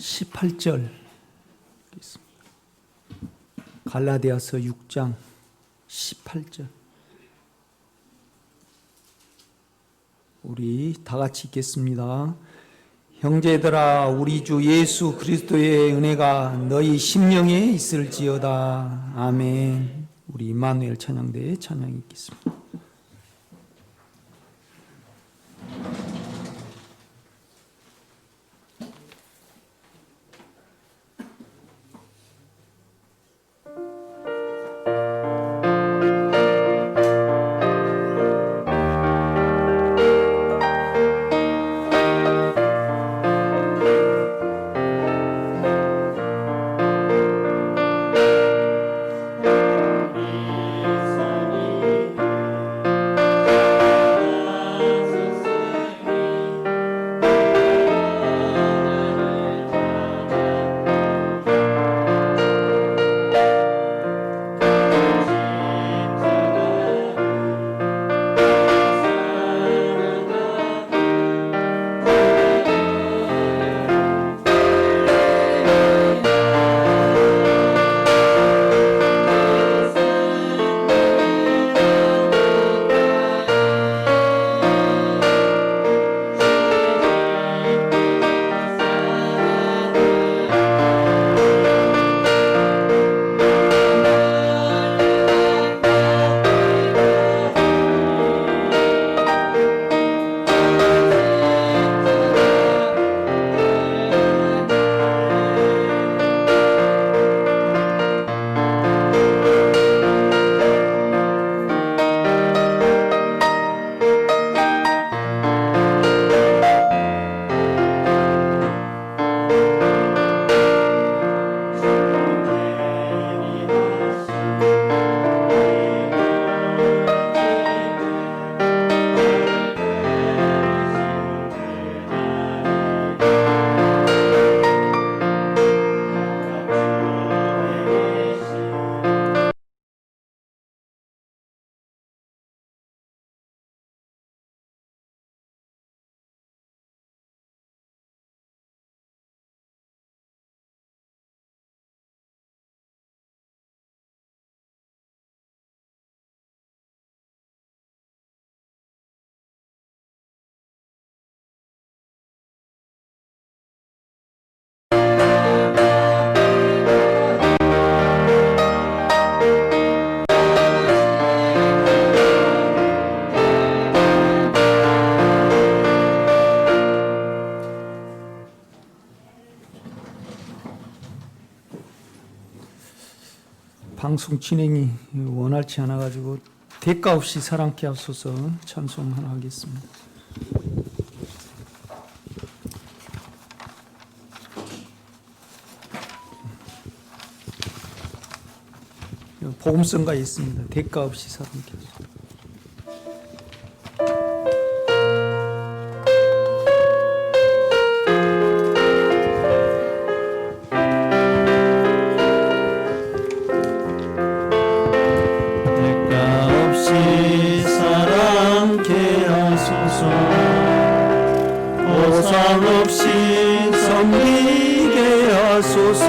18절 읽겠습니다. 갈라디아서 6장 18절. 우리 다 같이 읽겠습니다. 형제들아, 우리 주 예수 그리스도의 은혜가 너희 심령에 있을지어다. 아멘. 우리 임마누엘 찬양대의 찬양 읽겠습니다. 방송 진행이 원활치 않아가지고 대가 없이 사랑케 하소서 찬송 하나 하겠습니다. 복음성가에 있습니다. 대가 없이 사랑케 하소서. 보상 없이 섬기게 하소서.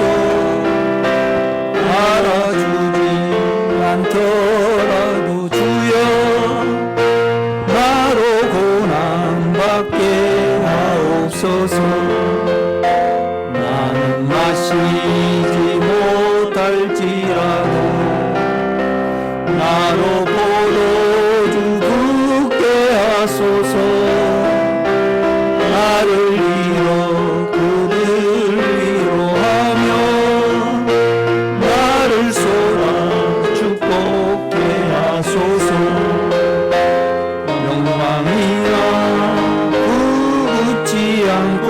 알아주지 않더라도 주여 나로 고난받게 하옵소서. 나는 마시지 못할지라도 나로 포도주 붓게 하소서. 나를 위로 그들 위로하며 나를 쏟아 축복해 하소서. 영광이나 굳지 않고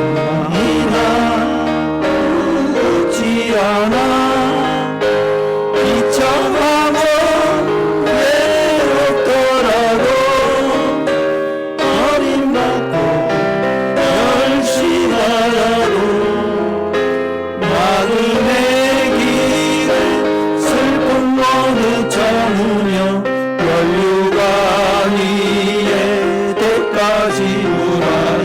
영광이나 굳지 않아 비참하고 외롭더라도 열심하라도 마음의 길에 슬픈 몸을 참으며 연류가 니의 때까지 울어라.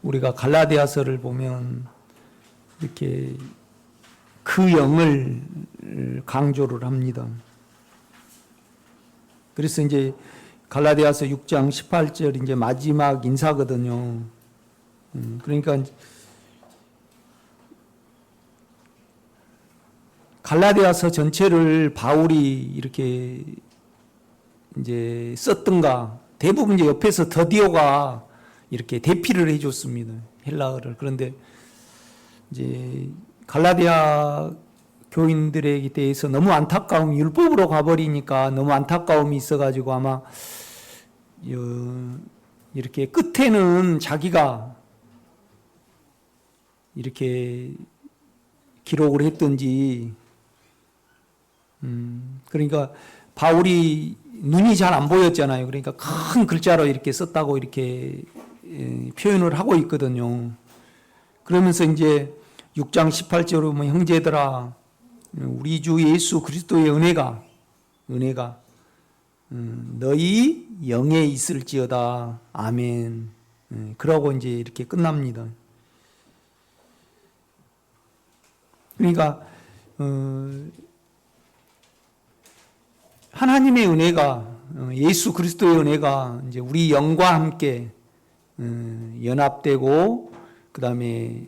우리가 갈라디아서를 보면 이렇게 그 영을 강조를 합니다. 그래서 이제 갈라디아서 6장 18절 이제 마지막 인사거든요. 그러니까 갈라디아서 전체를 바울이 이렇게 이제 썼던가 대부분 이제 옆에서 더디오가 이렇게 대피를 해줬습니다. 헬라어를. 그런데 이제 갈라디아 교인들에 대해서 너무 안타까움이 율법으로 가버리니까 너무 안타까움이 있어가지고 아마 이렇게 끝에는 자기가 이렇게 기록을 했던지 그러니까 바울이 눈이 잘 안 보였잖아요. 그러니까 큰 글자로 이렇게 썼다고 이렇게 표현을 하고 있거든요. 그러면서 이제 6장 18절에 보면 형제들아 우리 주 예수 그리스도의 은혜가 너희 영에 있을지어다. 아멘. 그러고 이제 이렇게 끝납니다. 그러니까 하나님의 은혜가 예수 그리스도의 은혜가 이제 우리 영과 함께 연합되고 그다음에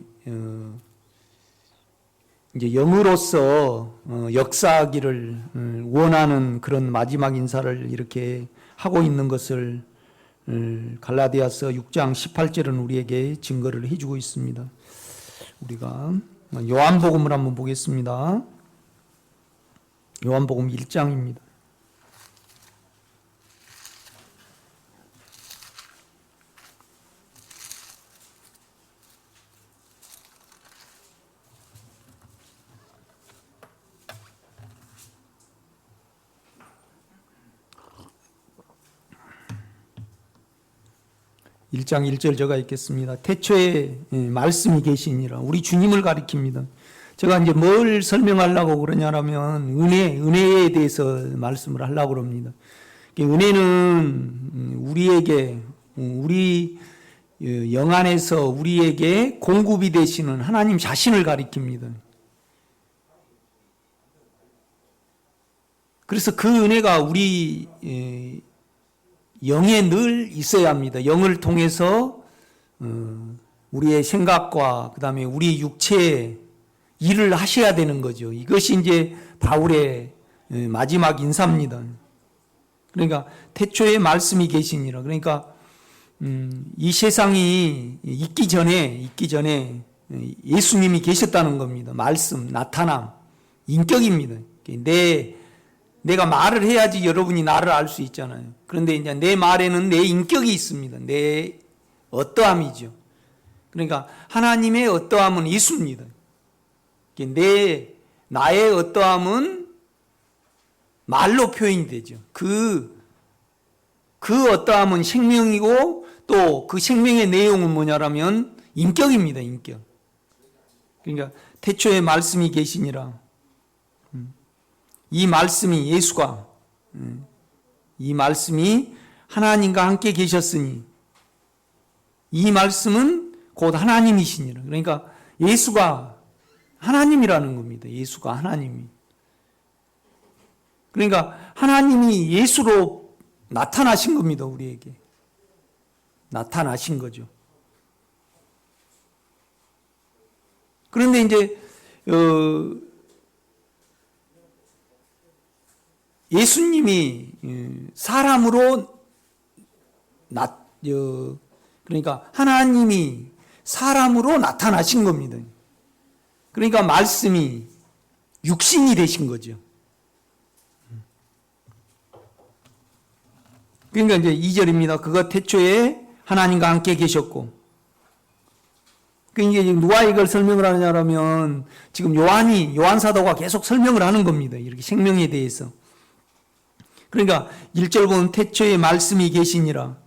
이제 영으로서 역사하기를 원하는 그런 마지막 인사를 이렇게 하고 있는 것을 갈라디아서 6장 18절은 우리에게 증거를 해주고 있습니다. 우리가 요한복음을 한번 보겠습니다. 요한복음 1장입니다. 일장 1절 제가 읽겠습니다. 태초에 말씀이 계시니라. 우리 주님을 가리킵니다. 제가 이제 뭘 설명하려고 그러냐면 은혜에 대해서 말씀을 하려고 합니다. 은혜는 우리에게 우리 영 안에서 우리에게 공급이 되시는 하나님 자신을 가리킵니다. 그래서 그 은혜가 우리 영에 늘 있어야 합니다. 영을 통해서 우리의 생각과 그다음에 우리 육체의 일을 하셔야 되는 거죠. 이것이 이제 바울의 마지막 인사입니다. 그러니까 태초에 말씀이 계시니라. 그러니까 이 세상이 있기 전에 예수님이 계셨다는 겁니다. 말씀, 나타남, 인격입니다. 내가 말을 해야지 여러분이 나를 알 수 있잖아요. 그런데 이제 내 말에는 내 인격이 있습니다. 내 어떠함이죠. 그러니까 하나님의 어떠함은 예수입니다. 나의 어떠함은 말로 표현이 되죠. 그 어떠함은 생명이고 또 그 생명의 내용은 뭐냐라면 인격입니다. 인격. 그러니까 태초에 말씀이 계시니라. 이 말씀이 예수가 이 말씀이 하나님과 함께 계셨으니 이 말씀은 곧 하나님이시니라. 그러니까 예수가 하나님이라는 겁니다. 예수가 하나님이. 그러니까 하나님이 예수로 나타나신 겁니다. 우리에게. 나타나신 거죠. 그런데 이제 예수님이 사람으로 그러니까 하나님이 사람으로 나타나신 겁니다. 그러니까 말씀이 육신이 되신 거죠. 그러니까 이제 2절입니다. 그가 태초에 하나님과 함께 계셨고. 그러니까 누가 이걸 설명을 하느냐면 지금 요한 사도가 계속 설명을 하는 겁니다. 이렇게 생명에 대해서. 그러니까 1절 보면 태초에 말씀이 계시니라.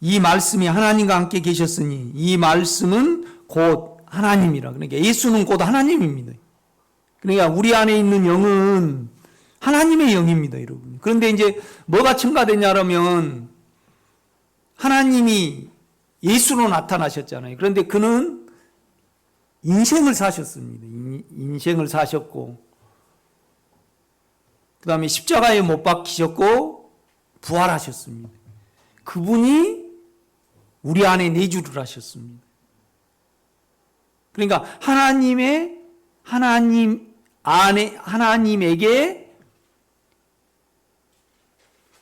이 말씀이 하나님과 함께 계셨으니 이 말씀은 곧 하나님이라. 그러니까 예수는 곧 하나님입니다. 그러니까 우리 안에 있는 영은 하나님의 영입니다, 여러분. 그런데 이제 뭐가 첨가되냐면 하나님이 예수로 나타나셨잖아요. 그런데 그는 인생을 사셨습니다. 인생을 사셨고, 그 다음에 십자가에 못 박히셨고, 부활하셨습니다. 그분이 우리 안에 내주를 하셨습니다. 그러니까 하나님에게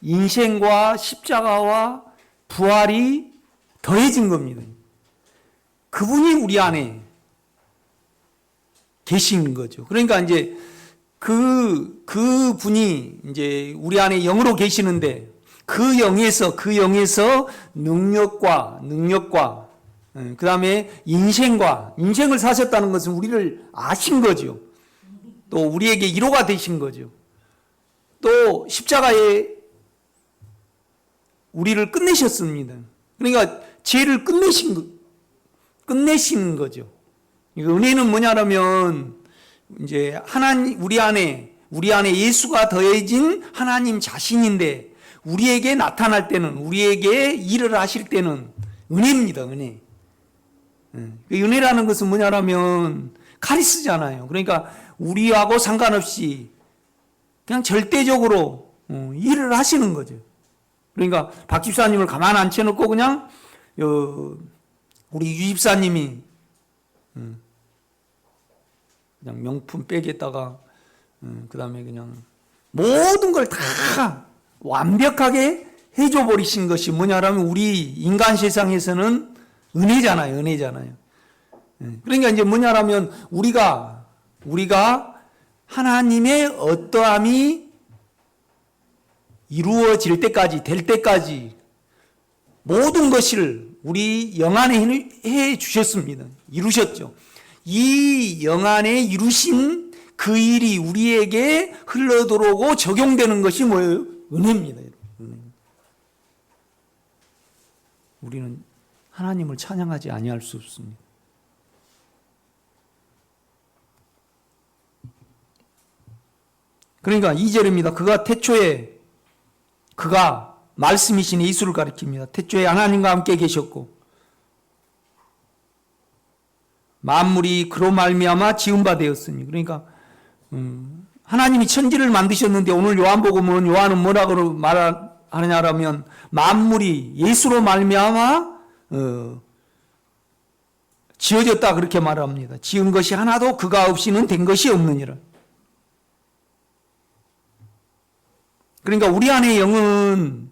인생과 십자가와 부활이 더해진 겁니다. 그분이 우리 안에 계신 거죠. 그러니까 이제 그 분이 이제 우리 안에 영으로 계시는데 그 영에서 능력과 그 다음에 인생을 사셨다는 것은 우리를 아신 거죠. 또 우리에게 위로가 되신 거죠. 또 십자가에 우리를 끝내셨습니다. 그러니까 죄를 끝내신 거죠. 은혜는 뭐냐면 이제 우리 안에 예수가 더해진 하나님 자신인데 우리에게 나타날 때는, 우리에게 일을 하실 때는 은혜입니다. 은혜. 은혜라는 것은 뭐냐면 카리스잖아요. 그러니까 우리하고 상관없이 그냥 절대적으로 일을 하시는 거죠. 그러니까 박 집사님을 가만 앉혀놓고 그냥 우리 유 집사님이 그냥 명품 백에다가 그 다음에 그냥 모든 걸 다 완벽하게 해줘 버리신 것이 뭐냐라면 우리 인간 세상에서는 은혜잖아요. 그러니까 이제 뭐냐라면 우리가 하나님의 어떠함이 이루어질 때까지, 될 때까지 모든 것을 우리 영 안에 해 주셨습니다. 이루셨죠. 이 영 안에 이루신 그 일이 우리에게 흘러들어오고 적용되는 것이 뭐예요? 은혜입니다. 우리는 하나님을 찬양하지 아니할 수 없습니다. 그러니까 2절입니다. 그가 말씀이신 예수를 가리킵니다. 태초에 하나님과 함께 계셨고 만물이 그로 말미암아 지은 바 되었으니, 그러니까 하나님이 천지를 만드셨는데 오늘 요한복음은 요한은 뭐라고 말하냐라면 만물이 예수로 말미암아 지어졌다 그렇게 말합니다. 지은 것이 하나도 그가 없이는 된 것이 없느니라. 그러니까 우리 안의 영은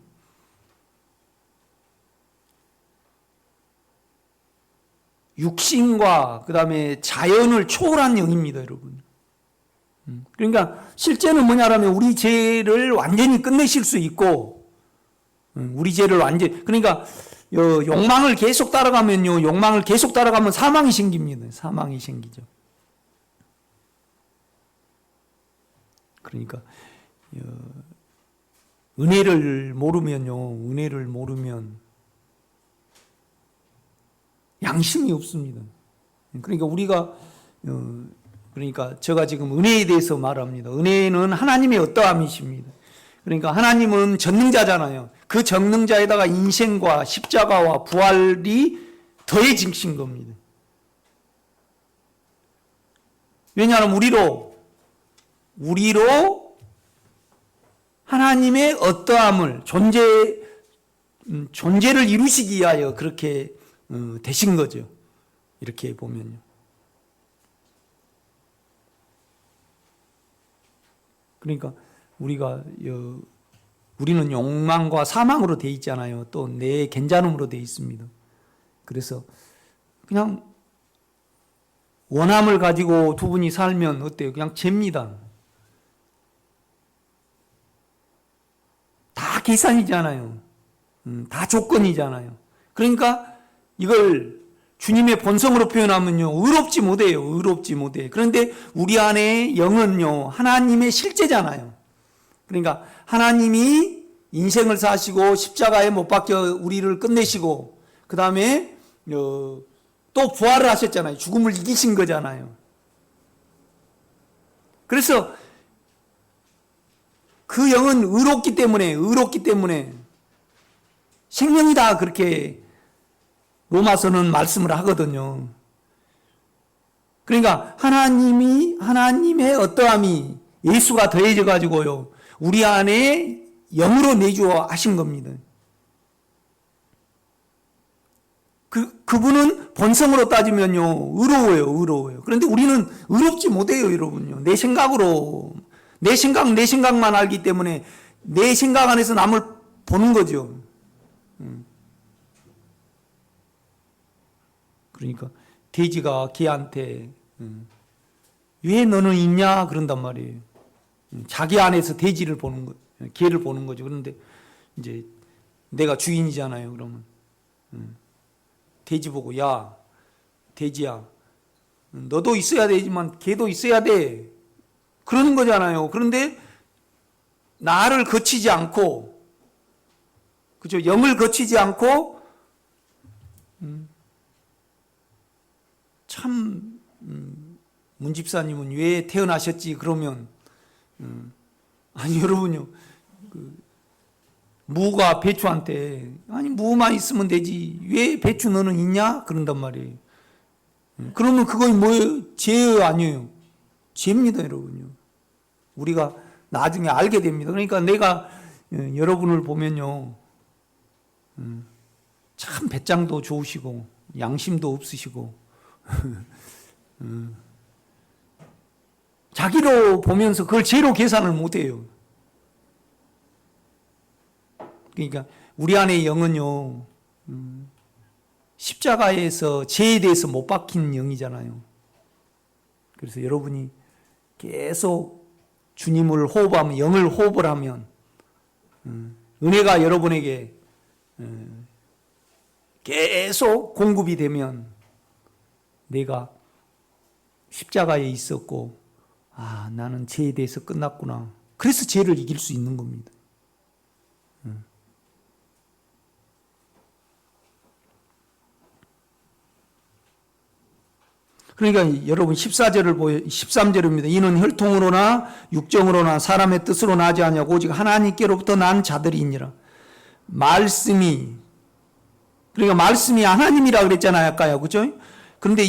육신과 그 다음에 자연을 초월한 영입니다, 여러분. 그러니까 실제는 뭐냐라면 우리 죄를 완전히 끝내실 수 있고, 우리 죄를 그러니까 욕망을 계속 따라가면 사망이 생깁니다. 사망이 생기죠. 그러니까 은혜를 모르면 양심이 없습니다. 그러니까 그러니까 제가 지금 은혜에 대해서 말합니다. 은혜는 하나님의 어떠함이십니다. 그러니까 하나님은 전능자잖아요. 그 전능자에다가 인생과 십자가와 부활이 더해지신 겁니다. 왜냐하면 우리로 하나님의 어떠함을 존재를 이루시기 위하여 그렇게 되신 거죠. 이렇게 보면요. 그러니까 우리는 욕망과 사망으로 돼 있잖아요. 또 내 괜찮음으로 돼 있습니다. 그래서 그냥 원함을 가지고 두 분이 살면 어때요? 그냥 죄입니다. 다 계산이잖아요. 다 조건이잖아요. 그러니까 이걸 주님의 본성으로 표현하면요, 의롭지 못해요. 그런데 우리 안에 영은요, 하나님의 실제잖아요. 그러니까 하나님이 인생을 사시고 십자가에 못 박혀 우리를 끝내시고 그 다음에 또 부활을 하셨잖아요. 죽음을 이기신 거잖아요. 그래서 그 영은 의롭기 때문에 생명이다 그렇게 로마서는 말씀을 하거든요. 그러니까 하나님의 어떠함이 예수가 더해져 가지고요 우리 안에 영으로 내주어 하신 겁니다. 그분은 본성으로 따지면요 의로워요. 그런데 우리는 의롭지 못해요, 여러분요. 내 생각만 알기 때문에 내 생각 안에서 남을 보는 거죠. 그러니까 돼지가 개한테 왜 너는 있냐 그런단 말이에요. 자기 안에서 돼지를 보는 거, 개를 보는 거죠. 그런데 이제 내가 주인이잖아요. 그러면 돼지 보고 야 돼지야 너도 있어야 되지만 개도 있어야 돼 그러는 거잖아요. 그런데 나를 거치지 않고 그죠? 영을 거치지 않고 참 문집사님은 왜 태어나셨지 그러면 아니 여러분요 무가 배추한테 아니 무만 있으면 되지 왜 배추 너는 있냐 그런단 말이에요. 그러면 그거 뭐예요? 죄 아니에요. 죄입니다, 여러분요. 우리가 나중에 알게 됩니다. 그러니까 내가 여러분을 보면요 참 배짱도 좋으시고 양심도 없으시고 자기로 보면서 그걸 죄로 계산을 못해요. 그러니까 우리 안의 영은요 십자가에서 죄에 대해서 못 박힌 영이잖아요. 그래서 여러분이 계속 주님을 호흡하면 영을 호흡을 하면 은혜가 여러분에게 계속 공급이 되면 내가 십자가에 있었고 아 나는 죄에 대해서 끝났구나. 그래서 죄를 이길 수 있는 겁니다. 그러니까 여러분 14절을 보여 13절입니다. 이는 혈통으로나 육정으로나 사람의 뜻으로 나지 아니하고 오직 하나님께로부터 난 자들이니라. 말씀이 그러니까 말씀이 하나님이라 그랬잖아요, 아까요. 그죠? 그런데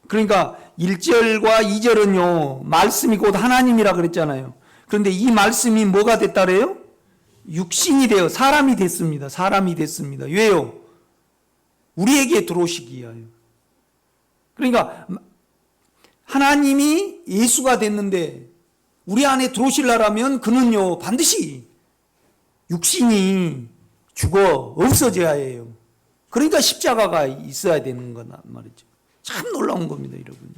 그러니까 1절과 2절은요. 말씀이 곧 하나님이라 그랬잖아요. 그런데 이 말씀이 뭐가 됐다 그래요? 육신이 되어 사람이 됐습니다. 사람이 됐습니다. 왜요? 우리에게 들어오시기 위하여. 그러니까 하나님이 예수가 됐는데 우리 안에 들어오시려면 그는요 반드시 육신이 죽어 없어져야 해요. 그러니까 십자가가 있어야 되는 거란 말이죠. 참 놀라운 겁니다, 여러분.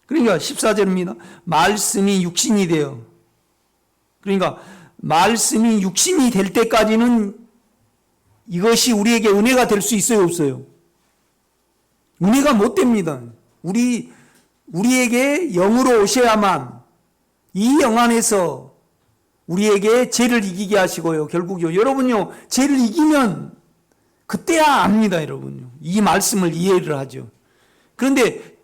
그러니까 14절입니다. 말씀이 육신이 되어 그러니까 말씀이 육신이 될 때까지는 이것이 우리에게 은혜가 될 수 있어요, 없어요? 은혜가 못 됩니다. 우리에게 영으로 오셔야만 이 영 안에서 우리에게 죄를 이기게 하시고요. 결국요. 여러분요. 죄를 이기면 그때야 압니다, 여러분요. 이 말씀을 이해를 하죠. 그런데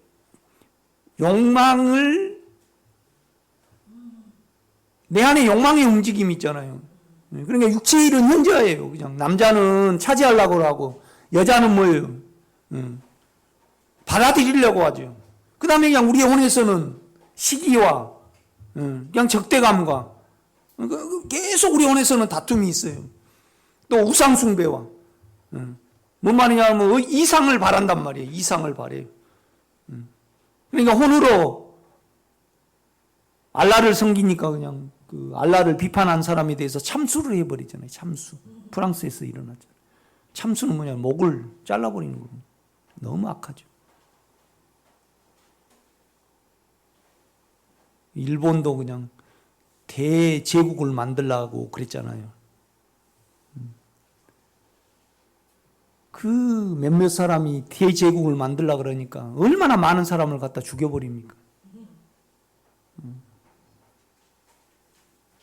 내 안에 욕망의 움직임이 있잖아요. 그러니까 육체의 일은 현저해요. 그냥 남자는 차지하려고 하고 여자는 뭐예요? 받아들이려고 하죠. 그 다음에 그냥 우리 혼에서는 시기와 그냥 적대감과 계속 우리 혼에서는 다툼이 있어요. 또 우상숭배와 뭔 말이냐면 이상을 바란단 말이에요. 이상을 바래요. 그러니까 혼으로 알라를 섬기니까 그냥 그 알라를 비판한 사람에 대해서 참수를 해버리잖아요. 참수. 프랑스에서 일어났잖아요. 참수는 뭐냐? 목을 잘라버리는 겁니다. 너무 악하죠. 일본도 그냥 대제국을 만들려고 그랬잖아요. 그 몇몇 사람이 대제국을 만들려고 그러니까 얼마나 많은 사람을 갖다 죽여버립니까?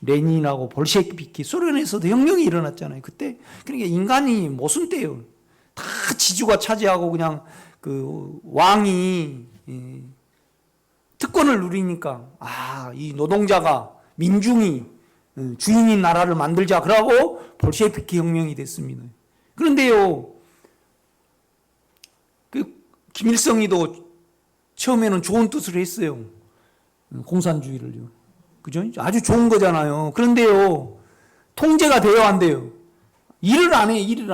레닌하고 볼셰비키 소련에서도 혁명이 일어났잖아요. 그때 그러니까 인간이 모순돼요. 다 지주가 차지하고 그냥 그 왕이 특권을 누리니까 이 노동자가 민중이 주인인 나라를 만들자 그러고 볼셰비키 혁명이 됐습니다. 그런데요, 그 김일성이도 처음에는 좋은 뜻을 했어요. 공산주의를요. 그죠? 아주 좋은 거잖아요. 그런데요, 통제가 되어야 한대요. 일을 안 해. 일을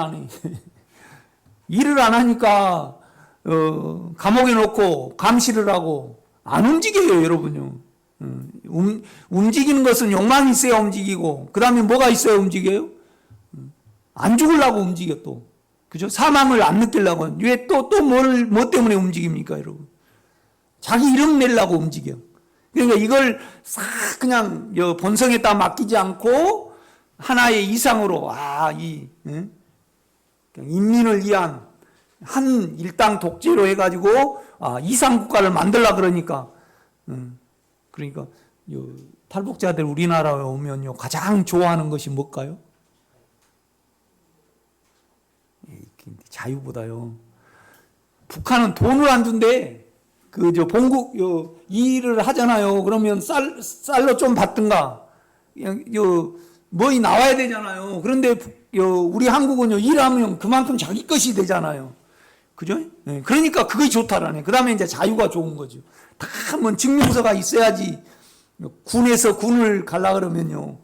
안 하니까 감옥에 넣고 감시를 하고 안 움직여요, 여러분요. 움직이는 것은 욕망이 있어야 움직이고, 그 다음에 뭐가 있어야 움직여요? 안 죽으려고 움직여 또. 그죠? 사망을 안 느끼려고. 왜 뭐 때문에 움직입니까, 여러분? 자기 이름 내려고 움직여. 그러니까 이걸 싹 그냥 본성에다 맡기지 않고 하나의 이상으로, 인민을 위한 한 일당 독재로 해가지고, 이상국가를 만들라 그러니까, 그러니까, 탈북자들 우리나라에 오면요, 가장 좋아하는 것이 뭘까요? 자유보다요. 북한은 돈을 안 준대. 본국, 일을 하잖아요. 그러면 쌀로 좀 받든가, 뭐이 나와야 되잖아요. 그런데, 우리 한국은요, 일하면 그만큼 자기 것이 되잖아요. 그죠? 네, 그러니까 그게 좋다라네. 그 다음에 이제 자유가 좋은 거죠. 다 뭐 증명서가 있어야지. 군에서 군을 갈라 그러면요,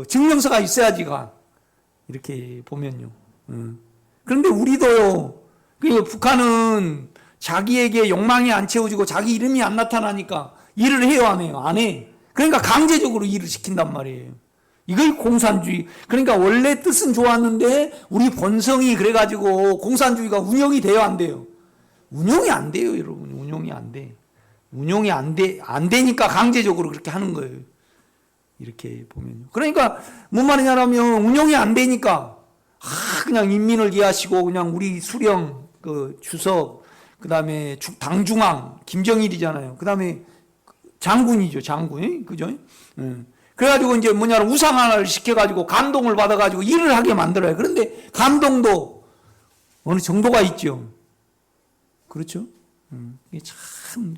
증명서가 있어야지 가. 이렇게 보면요. 그런데 우리도요, 북한은 자기에게 욕망이 안 채워지고 자기 이름이 안 나타나니까 일을 해요, 안 해요? 안 해. 그러니까 강제적으로 일을 시킨단 말이에요. 이걸 공산주의. 그러니까 원래 뜻은 좋았는데 우리 본성이 그래가지고 공산주의가 운영이 돼요, 안 돼요? 운영이 안 돼요, 여러분. 운영이 안 돼. 운영이 안 되니까 강제적으로 그렇게 하는 거예요. 이렇게 보면요. 그러니까 뭔 말이냐면 운영이 안 되니까 그냥 인민을 이해하시고 그냥 우리 수령 주석, 그다음에 당중앙 김정일이잖아요. 그다음에 장군이죠, 장군. 그죠? 그래가지고 이제 우상화를 시켜가지고 감동을 받아가지고 일을 하게 만들어요. 그런데 감동도 어느 정도가 있죠. 그렇죠? 이게 참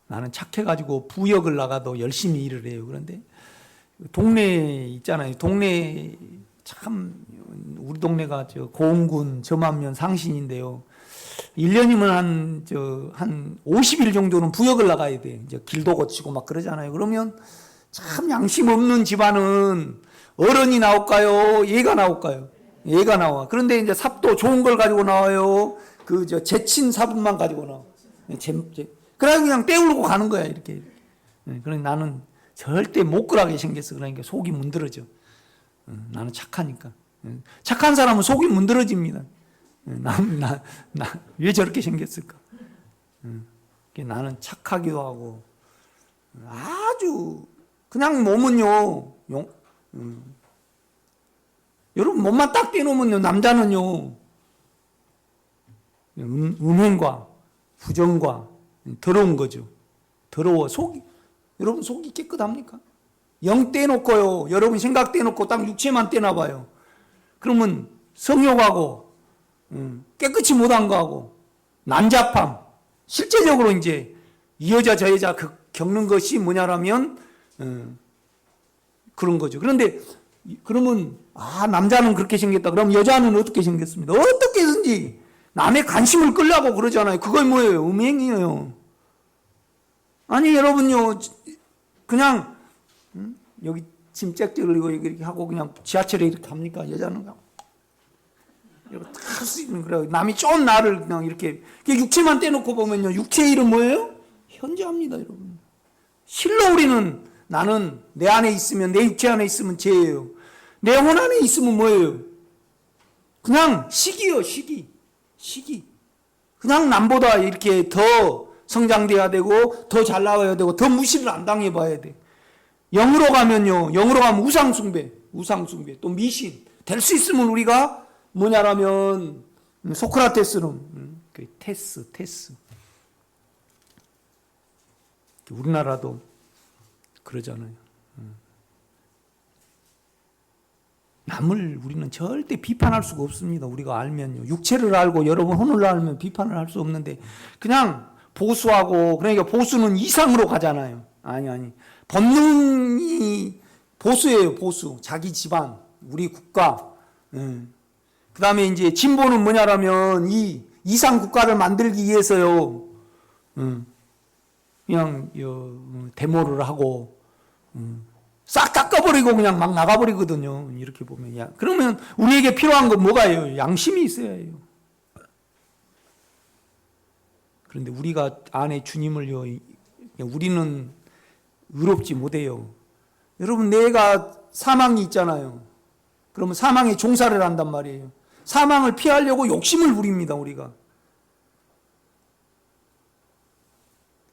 나는 착해가지고 부역을 나가도 열심히 일을 해요. 그런데 동네 있잖아요. 동네 참 우리 동네가 고흥군 저만면 상신인데요. 1년이면 한 50일 정도는 부역을 나가야 돼. 이제 길도 고치고 막 그러잖아요. 그러면 참 양심 없는 집안은 어른이 나올까요? 얘가 나올까요? 얘가 나와. 그런데 이제 삽도 좋은 걸 가지고 나와요. 제친 사분만 가지고 나와. 그래 그냥 떼우고 가는 거야, 이렇게. 그러니 나는 절대 못 그러게 생겼어. 그러니까 속이 문드러져. 나는 착하니까. 착한 사람은 속이 문드러집니다. 왜 저렇게 생겼을까? 나는 착하기도 하고, 아주, 그냥 몸은요, 여러분 몸만 딱 떼놓으면요, 남자는요, 음행과 부정과 더러운 거죠. 더러워. 여러분 속이 깨끗합니까? 영 떼놓고요, 여러분 생각 떼놓고 딱 육체만 떼놔봐요. 그러면 성욕하고, 깨끗이 못한 거하고, 난잡함, 실제적으로 이제 이 여자 저 여자 겪는 것이 뭐냐라면, 그런 거죠. 그런데, 그러면, 남자는 그렇게 생겼다. 그럼 여자는 어떻게 생겼습니다? 어떻게든지 남의 관심을 끌려고 그러잖아요. 그건 뭐예요? 음행이에요. 아니, 여러분요, 그냥, 여기 짐짝지 흘리고 이렇게 하고 그냥 지하철에 이렇게 합니까? 여자는 이렇게 탈 수 있는 거라고. 남이 좀 나를 그냥 이렇게 육체만 떼놓고 보면요, 육체의 이름 뭐예요? 현저합니다, 여러분. 실로 우리는 나는 내 안에 있으면, 내 육체 안에 있으면 죄예요. 내 혼 안에 있으면 뭐예요? 그냥 시기요, 시기. 그냥 남보다 이렇게 더 성장돼야 되고, 더 잘 나와야 되고, 더 무시를 안 당해봐야 돼. 영으로 가면요, 영으로 가면 우상숭배, 또 미신. 될 수 있으면 우리가 뭐냐라면, 소크라테스는, 테스. 우리나라도 그러잖아요. 남을 우리는 절대 비판할 수가 없습니다. 우리가 알면요. 육체를 알고 여러분 혼을 알면 비판을 할 수 없는데, 그냥 보수하고, 그러니까 보수는 이상으로 가잖아요. 아니. 본능이 보수예요, 보수. 자기 집안, 우리 국가. 그 다음에 이제 진보는 뭐냐라면 이 이상 국가를 만들기 위해서요, 그냥 데모를 하고, 싹 깎아버리고 그냥 막 나가버리거든요. 이렇게 보면. 야, 그러면 우리에게 필요한 건 뭐가요? 양심이 있어야 해요. 그런데 우리가 안에 주님을요, 우리는 의롭지 못해요. 여러분, 내가 사망이 있잖아요. 그러면 사망에 종사를 한단 말이에요. 사망을 피하려고 욕심을 부립니다, 우리가.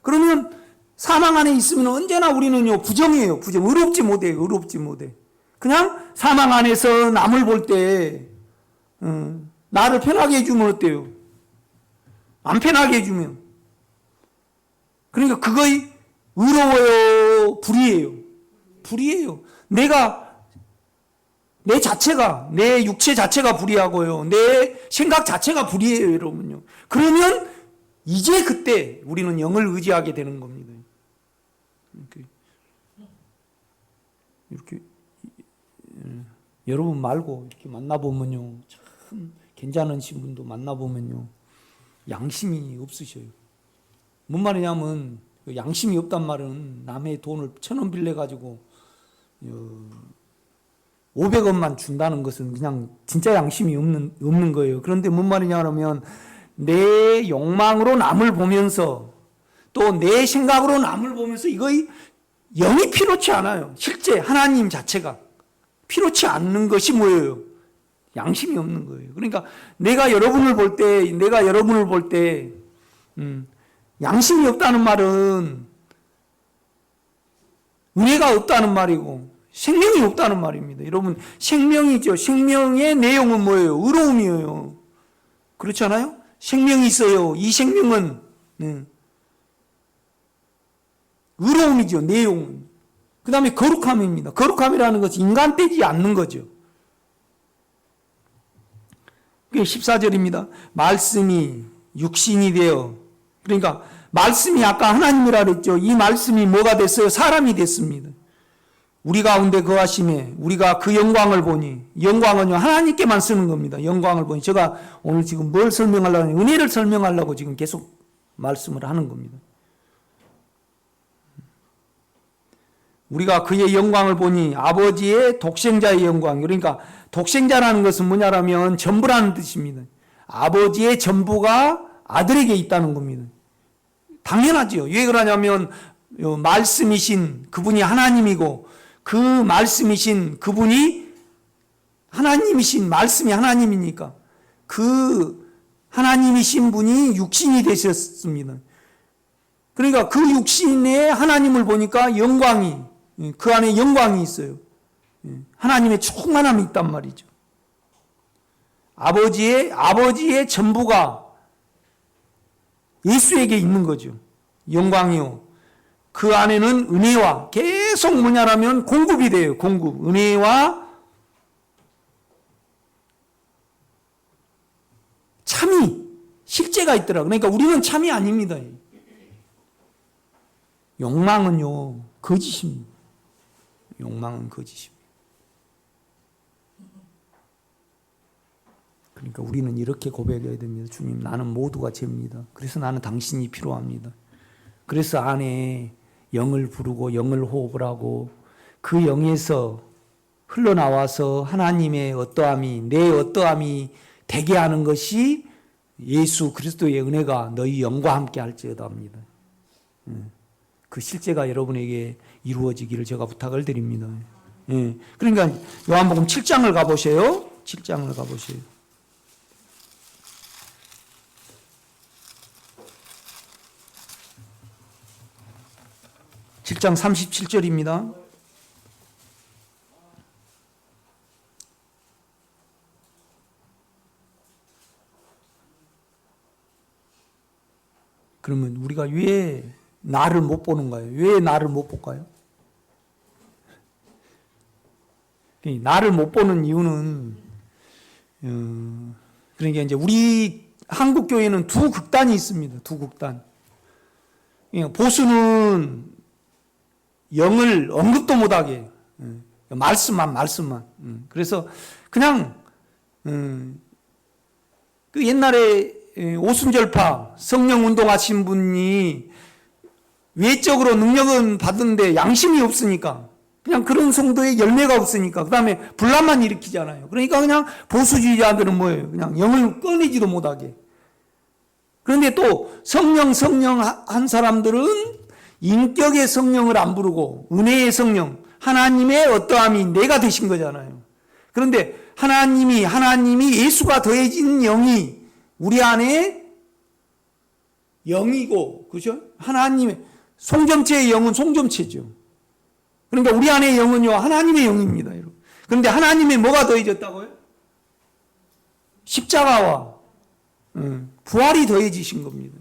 그러면 사망 안에 있으면 언제나 우리는요, 부정이에요. 부정. 의롭지 못해요. 의롭지 못해. 그냥 사망 안에서 남을 볼 때, 나를 편하게 해주면 어때요? 안 편하게 해주면. 그러니까 그거의 의로워요? 불이에요? 불이에요. 내 자체가, 내 육체 자체가 불이하고요. 내 생각 자체가 불이에요, 여러분요. 그러면 이제 그때 우리는 영을 의지하게 되는 겁니다. 이렇게 여러분 말고 이렇게 만나보면요, 참 괜찮으신 분도 만나보면요, 양심이 없으셔요. 뭔 말이냐면, 양심이 없단 말은 남의 돈을 1,000원 빌려가지고 500원만 준다는 것은 그냥 진짜 양심이 없는 거예요. 그런데 뭔 말이냐 하면, 내 욕망으로 남을 보면서 또 내 생각으로 남을 보면서 이거의 영이 필요치 않아요. 실제 하나님 자체가 필요치 않는 것이 뭐예요? 양심이 없는 거예요. 그러니까 내가 여러분을 볼 때 양심이 없다는 말은 은혜가 없다는 말이고 생명이 없다는 말입니다. 여러분, 생명이죠. 생명의 내용은 뭐예요? 의로움이에요. 그렇지 않아요? 생명이 있어요. 이 생명은 의로움이죠. 내용은. 그 다음에 거룩함입니다. 거룩함이라는 것은 인간되지 않는 거죠. 그게 14절입니다. 말씀이 육신이 되어, 그러니까 말씀이 아까 하나님이라 그랬죠. 이 말씀이 뭐가 됐어요? 사람이 됐습니다. 우리 가운데 거하심에 우리가 그 영광을 보니, 영광은요 하나님께만 쓰는 겁니다. 영광을 보니. 제가 오늘 지금 뭘 설명하려고 하냐, 은혜를 설명하려고 지금 계속 말씀을 하는 겁니다. 우리가 그의 영광을 보니 아버지의 독생자의 영광. 그러니까 독생자라는 것은 뭐냐라면 전부라는 뜻입니다. 아버지의 전부가 아들에게 있다는 겁니다. 당연하죠. 왜 그러냐면 말씀이신 그분이 하나님이고, 그 말씀이신 그분이 하나님이신 말씀이 하나님이니까 그 하나님이신 분이 육신이 되셨습니다. 그러니까 그 육신에 하나님을 보니까 영광이, 그 안에 영광이 있어요. 하나님의 충만함이 있단 말이죠. 아버지의 전부가 예수에게 있는 거죠. 영광이요. 그 안에는 은혜와 계속 뭐냐라면 공급이 돼요. 공급. 은혜와 참이, 실제가 있더라고요. 그러니까 우리는 참이 아닙니다. 욕망은요, 거짓입니다. 욕망은 거짓입니다. 그러니까 우리는 이렇게 고백해야 됩니다. 주님, 나는 모두가 죄입니다. 그래서 나는 당신이 필요합니다. 그래서 안에 영을 부르고 영을 호흡을 하고 그 영에서 흘러나와서 하나님의 어떠함이, 내 어떠함이 되게 하는 것이 예수 그리스도의 은혜가 너희 영과 함께 할지어다 합니다. 그 실제가 여러분에게 이루어지기를 제가 부탁을 드립니다. 그러니까 요한복음 7장을 가보세요. 7장을 가보세요. 7장 37절입니다. 그러면 우리가 왜 나를 못 보는 거예요? 왜 나를 못 볼까요? 나를 못 보는 이유는, 그러니까 이제 우리 한국 교회는 두 극단이 있습니다. 두 극단. 보수는 영을 언급도 못하게 말씀만. 그래서 그냥 그 옛날에 오순절파 성령 운동하신 분이 외적으로 능력은 받는데 양심이 없으니까 그냥 그런 성도의 열매가 없으니까 그 다음에 분란만 일으키잖아요. 그러니까 그냥 보수주의자들은 뭐예요? 그냥 영을 꺼내지도 못하게. 그런데 또 성령 한 사람들은 인격의 성령을 안 부르고 은혜의 성령, 하나님의 어떠함이 내가 되신 거잖아요. 그런데 하나님이 예수가 더해진 영이 우리 안에 영이고, 그죠? 하나님의 송점체의 영은 송점체죠. 그러니까 우리 안의 영은요, 하나님의 영입니다, 여러분. 그런데 하나님의 뭐가 더해졌다고요? 십자가와 부활이 더해지신 겁니다.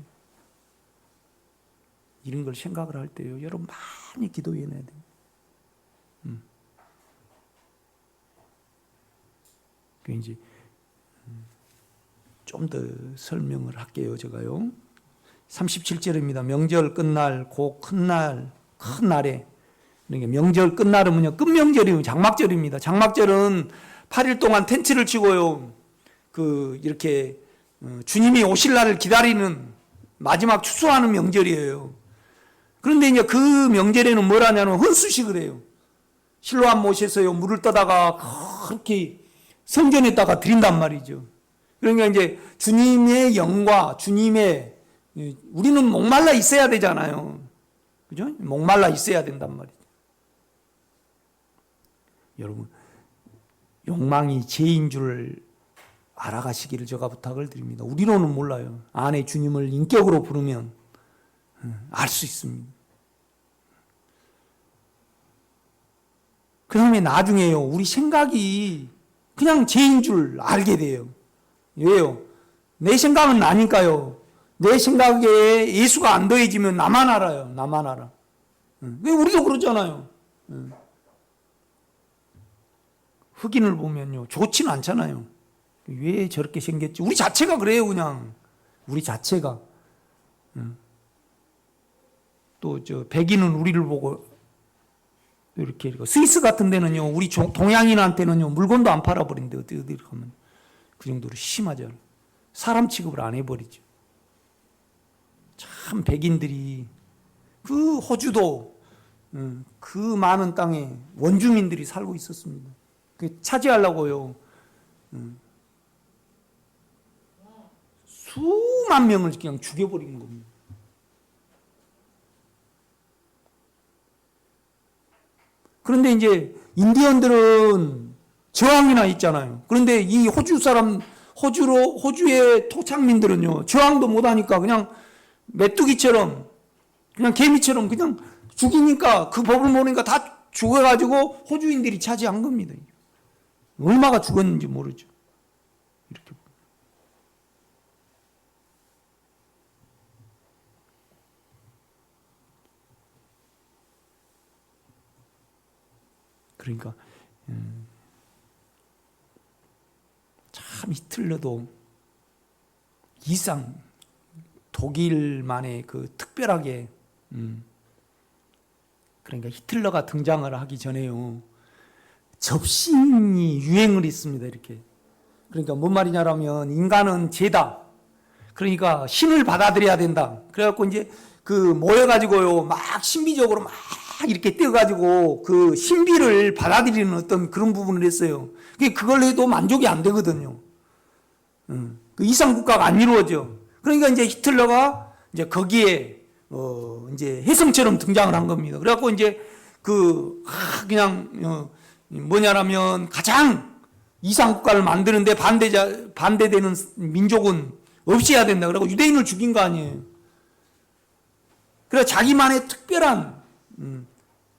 이런 걸 생각을 할 때요, 여러분 많이 기도해야 돼요. 그 이제 좀 더 설명을 할게요, 제가요. 37절입니다. 명절 끝날 고 큰 날에, 그러니까 명절 끝날은 뭐냐? 끝명절이면 장막절입니다. 장막절은 8일 동안 텐트를 치고요, 이렇게 주님이 오실 날을 기다리는 마지막 추수하는 명절이에요. 그런데 이제 그 명절에는 뭘 하냐면 헌수식을 해요. 실로암 못에서요, 물을 떠다가 그렇게 성전에다가 드린단 말이죠. 그러니까 이제 주님의 영과 우리는 목말라 있어야 되잖아요. 그죠? 목말라 있어야 된단 말이죠. 여러분, 욕망이 죄인 줄 알아가시기를 제가 부탁을 드립니다. 우리로는 몰라요. 안에 주님을 인격으로 부르면 알 수 있습니다. 그 다음에 나중에요, 우리 생각이 그냥 죄인 줄 알게 돼요. 왜요? 내 생각은 나니까요. 내 생각에 예수가 안 더해지면 나만 알아요. 나만 알아. 우리도 그러잖아요. 흑인을 보면요, 좋지는 않잖아요. 왜 저렇게 생겼지? 우리 자체가 그래요, 그냥. 우리 자체가. 또 백인은 우리를 보고 이렇게 스위스 같은 데는요, 우리 동양인한테는요, 물건도 안 팔아버린대. 어디 가면 그 정도로 심하죠. 사람 취급을 안 해버리죠. 참 백인들이 그 호주도 그 많은 땅에 원주민들이 살고 있었습니다. 그 차지하려고요, 수만 명을 그냥 죽여버리는 겁니다. 그런데 이제 인디언들은 저항이나 있잖아요. 그런데 이 호주의 토착민들은요, 저항도 못하니까 그냥 메뚜기처럼, 그냥 개미처럼 그냥 죽이니까, 그 법을 모르니까 다 죽어가지고 호주인들이 차지한 겁니다. 얼마가 죽었는지 모르죠. 이렇게. 그러니까 참 히틀러도 이상 독일만의 그 특별하게 그러니까 히틀러가 등장을 하기 전에요, 접신이 유행을 했습니다. 이렇게. 그러니까 뭔 말이냐면 인간은 죄다. 그러니까 신을 받아들여야 된다. 그래갖고 이제 모여가지고요, 막 신비적으로 막 이렇게 떼어가지고 그 신비를 받아들이는 어떤 그런 부분을 했어요. 그걸 해도 만족이 안 되거든요. 그 이상국가가 안 이루어져. 그러니까 이제 히틀러가 이제 거기에 이제 혜성처럼 등장을 한 겁니다. 그래갖고 이제 그냥 뭐냐라면 가장 이상국가를 만드는데 반대되는 민족은 없애야 된다. 그러고 유대인을 죽인 거 아니에요. 그래서 자기만의 특별한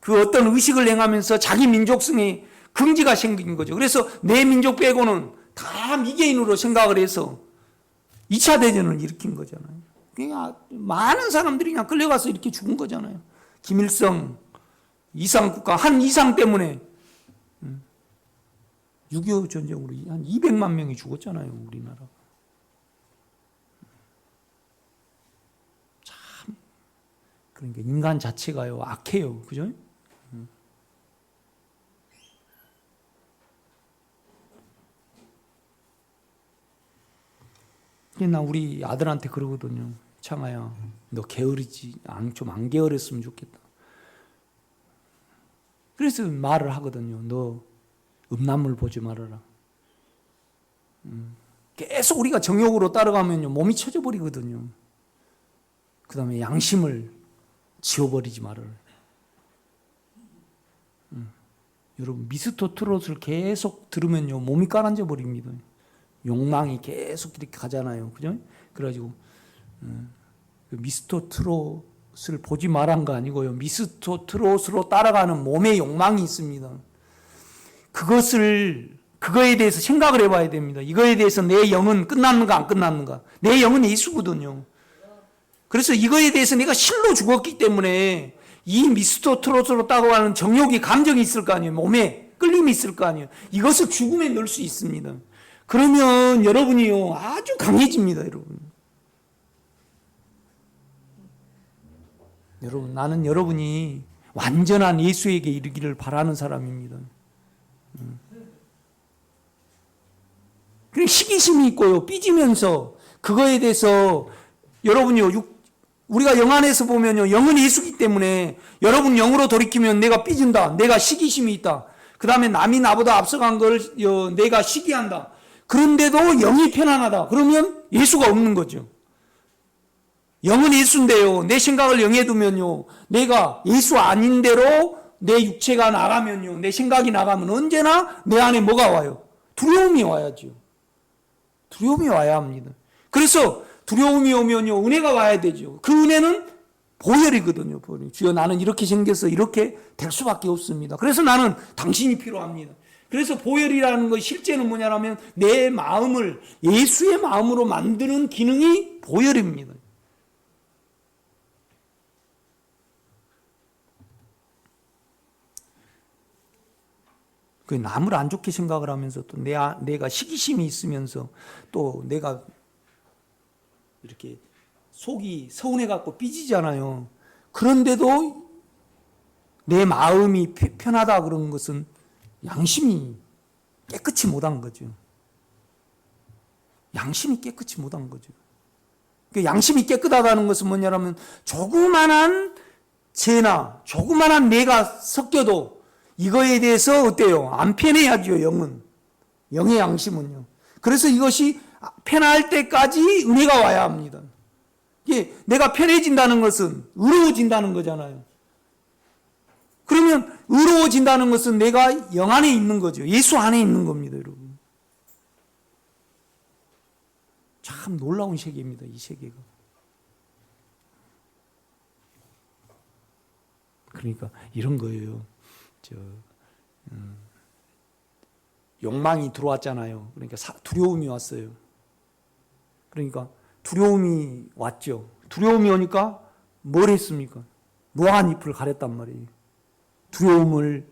그 어떤 의식을 행하면서 자기 민족성의 긍지가 생긴 거죠. 그래서 내 민족 빼고는 다 미개인으로 생각을 해서 2차 대전을 일으킨 거잖아요. 그냥 많은 사람들이 그냥 끌려가서 이렇게 죽은 거잖아요. 김일성, 이상국가, 한 이상 때문에 6.25 전쟁으로 한 200만 명이 죽었잖아요, 우리나라가. 그러니까 인간 자체가요, 악해요. 그죠? 나 우리 아들한테 그러거든요. 창아야, 너 게으르지, 좀 안 게으르었으면 좋겠다. 그래서 말을 하거든요. 너 음란물 보지 말아라. 계속 우리가 정욕으로 따라가면요, 몸이 처져 버리거든요. 그 다음에 양심을 지워버리지 말아라. 여러분, 미스터 트롯을 계속 들으면요, 몸이 가라앉아 버립니다. 욕망이 계속 이렇게 가잖아요. 그죠? 그래가지고, 미스터 트롯을 보지 말한 거 아니고요. 미스터 트롯으로 따라가는 몸의 욕망이 있습니다. 그거에 대해서 생각을 해봐야 됩니다. 이거에 대해서 내 영은 끝났는가 안 끝났는가. 내 영은 예수거든요. 그래서 이거에 대해서 내가 실로 죽었기 때문에 이 미스터 트롯으로 따라가는 정욕이, 감정이 있을 거 아니에요. 몸에 끌림이 있을 거 아니에요. 이것을 죽음에 넣을 수 있습니다. 그러면 여러분이요, 아주 강해집니다, 여러분. 여러분, 나는 여러분이 완전한 예수에게 이르기를 바라는 사람입니다. 시기심이 있고요, 삐지면서 그거에 대해서 여러분이요, 우리가 영 안에서 보면요, 영은 예수기 때문에 여러분 영으로 돌이키면 내가 삐진다, 내가 시기심이 있다, 그 다음에 남이 나보다 앞서간 걸 내가 시기한다. 그런데도 영이 편안하다. 그러면 예수가 없는 거죠. 영은 예수인데요, 내 생각을 영에 두면요, 내가 예수 아닌 대로 내 육체가 나가면요, 내 생각이 나가면 언제나 내 안에 뭐가 와요? 두려움이 와야죠. 두려움이 와야 합니다. 그래서 두려움이 오면요, 은혜가 와야 되죠. 그 은혜는 보혈이거든요. 보혈. 주여, 나는 이렇게 생겨서 이렇게 될 수밖에 없습니다. 그래서 나는 당신이 필요합니다. 그래서 보혈이라는 것이 실제는 뭐냐면 내 마음을 예수의 마음으로 만드는 기능이 보혈입니다. 그 남을 안 좋게 생각을 하면서 또 내가 시기심이 있으면서 또 내가 이렇게 속이 서운해갖고 삐지잖아요. 그런데도 내 마음이 편하다 그런 것은 양심이 깨끗이 못한 거죠. 양심이 깨끗이 못한 거죠. 그 양심이 깨끗하다는 것은 뭐냐면 조그만한 죄나 조그만한 내가 섞여도 이거에 대해서 어때요? 안 편해야죠, 영은. 영의 양심은요. 그래서 이것이 편할 때까지 은혜가 와야 합니다. 이게 내가 편해진다는 것은 의로워진다는 거잖아요. 그러면 의로워진다는 것은 내가 영 안에 있는 거죠. 예수 안에 있는 겁니다, 여러분. 참 놀라운 세계입니다, 이 세계가. 그러니까 이런 거예요. 욕망이 들어왔잖아요. 그러니까 두려움이 왔어요. 그러니까 두려움이 왔죠. 두려움이 오니까 뭘 했습니까? 무화과 잎을 가렸단 말이에요. 두려움을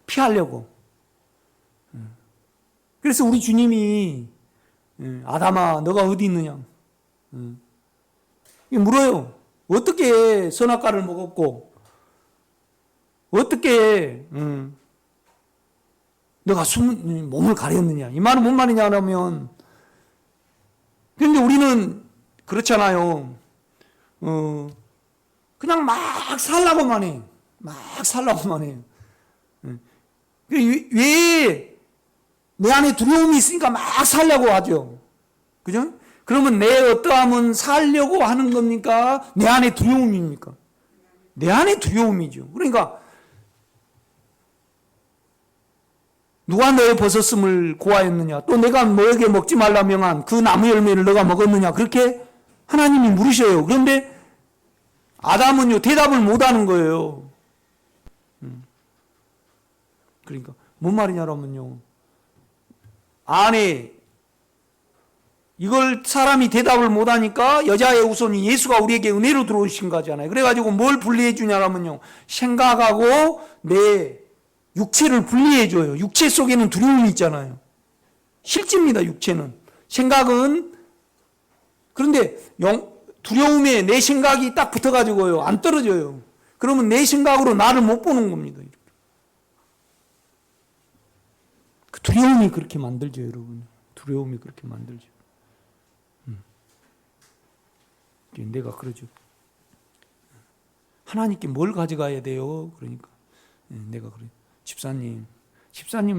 피하려고. 그래서 우리 주님이 아담아, 너가 어디 있느냐? 물어요. 어떻게 선악과를 먹었고 어떻게 너가 몸을 가렸느냐? 이 말은 뭔 말이냐 하면, 그런데 우리는 그렇잖아요. 그냥 막 살라고만 해. 막 살라고만 해요. 왜 내 안에 두려움이 있으니까 막 살려고 하죠. 그죠? 그러면 내 어떠함은 살려고 하는 겁니까? 내 안에 두려움입니까? 내 안에 두려움이죠. 그러니까 누가 너의 벗었음을 고하였느냐? 또 내가 너에게 먹지 말라 명한 그 나무 열매를 너가 먹었느냐? 그렇게 하나님이 물으셔요. 그런데 아담은요, 대답을 못하는 거예요. 그러니까 뭔 말이냐면요, 안에 이걸 사람이 대답을 못하니까 여자의 후손이 예수가 우리에게 은혜로 들어오신 거잖아요. 그래가지고 뭘 분리해 주냐면요, 생각하고 내 육체를 분리해 줘요. 육체 속에는 두려움이 있잖아요. 실제입니다, 육체는. 생각은. 그런데 두려움에 내 생각이 딱 붙어가지고요. 안 떨어져요. 그러면 내 생각으로 나를 못 보는 겁니다. 그 두려움이 그렇게 만들죠, 여러분. 두려움이 그렇게 만들죠. 내가 그러죠. 하나님께 뭘 가져가야 돼요? 그러니까 내가 그래요. 집사님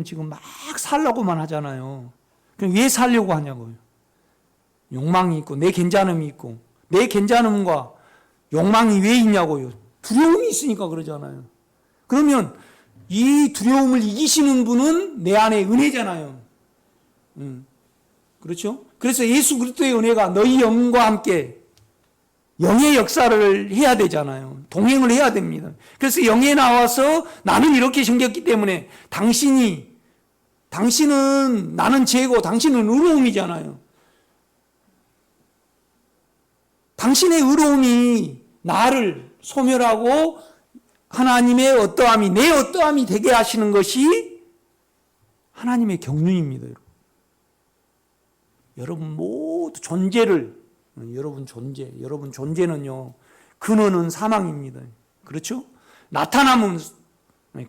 지금 막 살려고만 하잖아요. 그럼 왜 살려고 하냐고요. 욕망이 있고 내 괜찮음이 있고 내 괜찮음과 욕망이 왜 있냐고요. 두려움이 있으니까 그러잖아요. 그러면 이 두려움을 이기시는 분은 내 안에 은혜잖아요. 그렇죠? 그래서 예수 그리스도의 은혜가 너희 영과 함께 영의 역사를 해야 되잖아요. 동행을 해야 됩니다. 그래서 영에 나와서 나는 이렇게 생겼기 때문에 당신은 나는 죄고 당신은 의로움이잖아요. 당신의 의로움이 나를 소멸하고 하나님의 어떠함이 내 어떠함이 되게 하시는 것이 하나님의 경륜입니다. 여러분 모두 여러분 존재는요 근원은 사망입니다. 그렇죠? 나타나면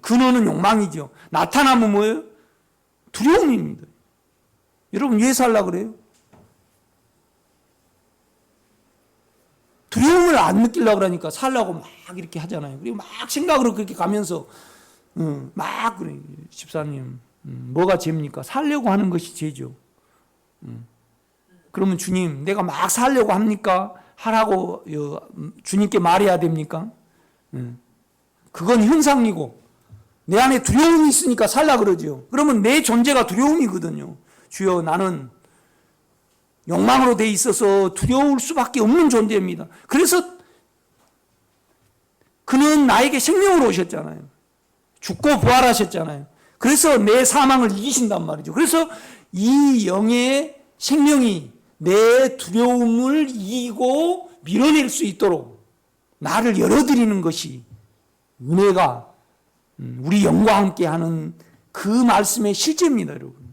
근원은 욕망이죠. 나타나면 뭐예요? 두려움입니다. 여러분 왜 살려고 그래요? 두려움을 안 느끼려고 그러니까 살려고 막 이렇게 하잖아요. 그리고 막 생각으로 그렇게 가면서 막 그래. 집사님 뭐가 죄입니까? 살려고 하는 것이 죄죠. 그러면 주님 내가 막 살려고 합니까? 하라고 주님께 말해야 됩니까? 그건 형상이고 내 안에 두려움이 있으니까 살라 그러죠. 그러면 내 존재가 두려움이거든요. 주여 나는 욕망으로 돼 있어서 두려울 수밖에 없는 존재입니다. 그래서 그는 나에게 생명으로 오셨잖아요. 죽고 부활하셨잖아요. 그래서 내 사망을 이기신단 말이죠. 그래서 이 영의 생명이 내 두려움을 이기고 밀어낼 수 있도록 나를 열어드리는 것이 은혜가 우리 영과 함께 하는 그 말씀의 실제입니다, 여러분.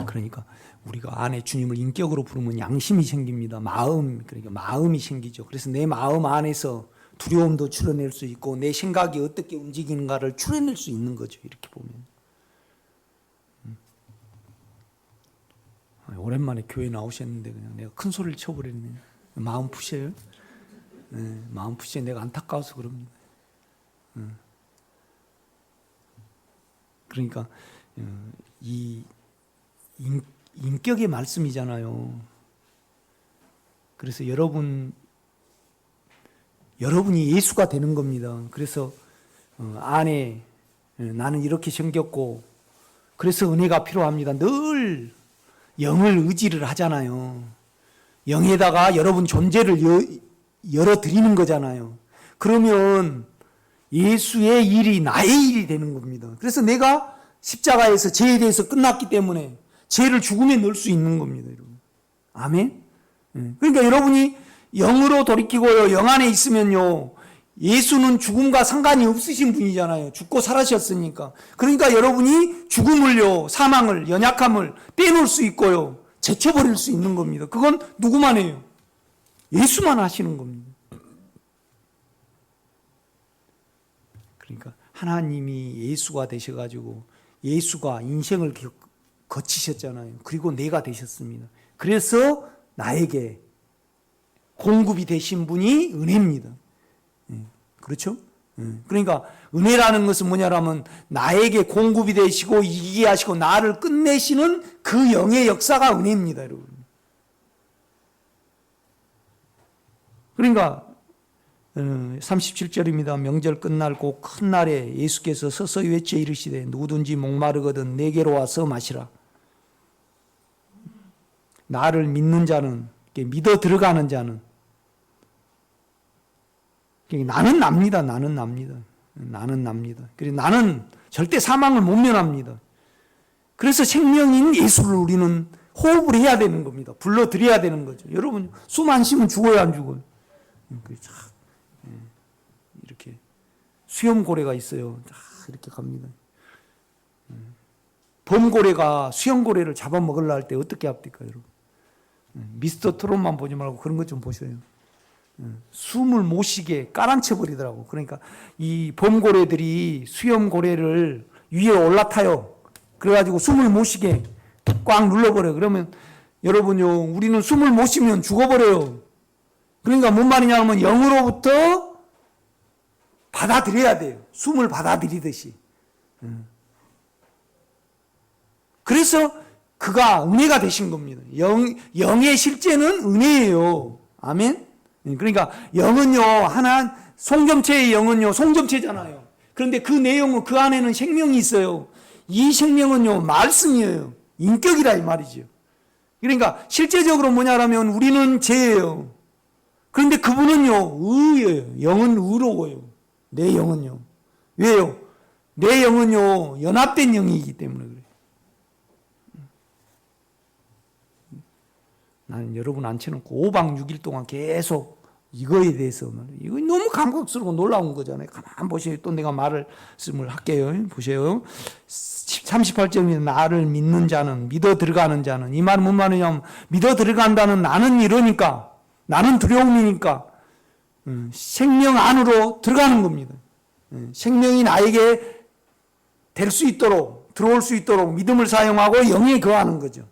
그러니까 우리가 안에 주님을 인격으로 부르면 양심이 생깁니다. 그러니까 마음이 생기죠. 그래서 내 마음 안에서 두려움도 추려낼 수 있고 내 생각이 어떻게 움직이는가를 추려낼 수 있는 거죠. 이렇게 보면. 오랜만에 교회 나오셨는데 그냥 내가 큰 소리를 쳐버렸네. 마음 푸셔요? 네, 마음 푸셔요. 내가 안타까워서 그럽니다. 그러니까 이 인격의 말씀이잖아요. 그래서 여러분이 예수가 되는 겁니다. 그래서 안에 나는 이렇게 생겼고 그래서 은혜가 필요합니다. 늘 영을 의지를 하잖아요. 영에다가 여러분 존재를 열어드리는 거잖아요. 그러면 예수의 일이 나의 일이 되는 겁니다. 그래서 내가 십자가에서 죄에 대해서 끝났기 때문에 죄를 죽음에 넣을 수 있는 겁니다. 여러분. 아멘? 그러니까 여러분이 영으로 돌이키고요. 영 안에 있으면요. 예수는 죽음과 상관이 없으신 분이잖아요. 죽고 살아셨으니까. 그러니까 여러분이 죽음을요, 사망을, 연약함을 빼놓을 수 있고요. 제쳐버릴 수 있는 겁니다. 그건 누구만 해요? 예수만 하시는 겁니다. 그러니까 하나님이 예수가 되셔가지고 예수가 인생을 거치셨잖아요. 그리고 내가 되셨습니다. 그래서 나에게 공급이 되신 분이 은혜입니다. 그렇죠? 그러니까 은혜라는 것은 뭐냐라면 나에게 공급이 되시고 이기게 하시고 나를 끝내시는 그 영의 역사가 은혜입니다, 여러분. 그러니까 37절입니다. 명절 끝날 곧 큰 날에 예수께서 서서히 외쳐 이르시되 누구든지 목마르거든 내게로 와서 마시라. 나를 믿는 자는, 믿어 들어가는 자는 나는 납니다. 그래서 나는 절대 사망을 못 면합니다. 그래서 생명인 예수를 우리는 호흡을 해야 되는 겁니다. 불러드려야 되는 거죠. 여러분 숨 안 쉬면 죽어요, 안 죽어요? 이렇게 수염고래가 있어요. 이렇게 갑니다. 범고래가 수염고래를 잡아먹으려 할 때 어떻게 합니까, 여러분? 미스터 트롯만 보지 말고 그런 것 좀 보세요. 숨을 못 쉬게 깔아앉혀 버리더라고. 그러니까 이 범고래들이 수염고래를 위에 올라타요. 그래가지고 숨을 못 쉬게 꽉 눌러버려요. 그러면 여러분요, 우리는 숨을 못 쉬면 죽어버려요. 그러니까 뭔 말이냐 하면 영으로부터 받아들여야 돼요. 숨을 받아들이듯이. 그래서 그가 은혜가 되신 겁니다. 영의 실제는 은혜예요. 아멘? 그러니까 영은요, 하나, 송점체의 영은요, 송점체잖아요. 그런데 그 내용은 그 안에는 생명이 있어요. 이 생명은요, 말씀이에요. 인격이라 이 말이죠. 그러니까 실제적으로 뭐냐라면 우리는 죄예요. 그런데 그분은요, 의예요. 영은 의로워요. 내 영은요. 왜요? 내 영은요, 연합된 영이기 때문에 그래요. 나는 여러분 앉혀놓고 5박 6일 동안 계속 이거에 대해서, 이거 너무 감격스럽고 놀라운 거잖아요. 가만 보세요. 또 내가 말씀을 할게요. 보세요. 38절에 나를 믿는 자는, 믿어 들어가는 자는, 이 말은 뭔 말이냐면, 믿어 들어간다는 나는 이러니까, 나는 두려움이니까, 생명 안으로 들어가는 겁니다. 생명이 나에게 될 수 있도록, 들어올 수 있도록 믿음을 사용하고 영에 거하는 거죠.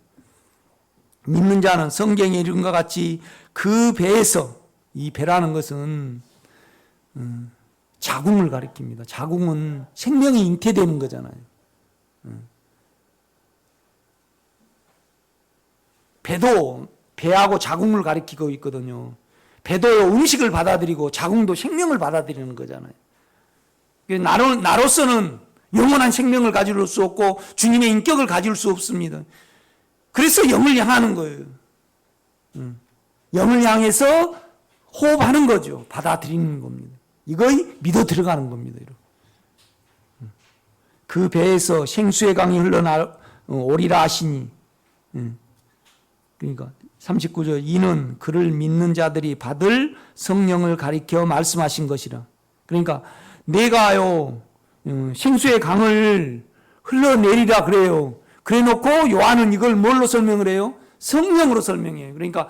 믿는 자는 성경에 이런 것 같이 그 배에서, 이 배라는 것은 자궁을 가리킵니다. 자궁은 생명이 잉태되는 거잖아요. 배도 배하고 자궁을 가리키고 있거든요. 배도 음식을 받아들이고 자궁도 생명을 받아들이는 거잖아요. 나로서는 영원한 생명을 가질 수 없고 주님의 인격을 가질 수 없습니다. 그래서 영을 향하는 거예요. 영을 향해서 호흡하는 거죠. 받아들이는 겁니다. 이거의 믿어 들어가는 겁니다. 그 배에서 생수의 강이 흘러오리라 하시니. 그러니까 39절, 이는 그를 믿는 자들이 받을 성령을 가리켜 말씀하신 것이라. 그러니까 내가요, 생수의 강을 흘러내리라 그래요. 그래 놓고 요한은 이걸 뭘로 설명을 해요? 성령으로 설명해요. 그러니까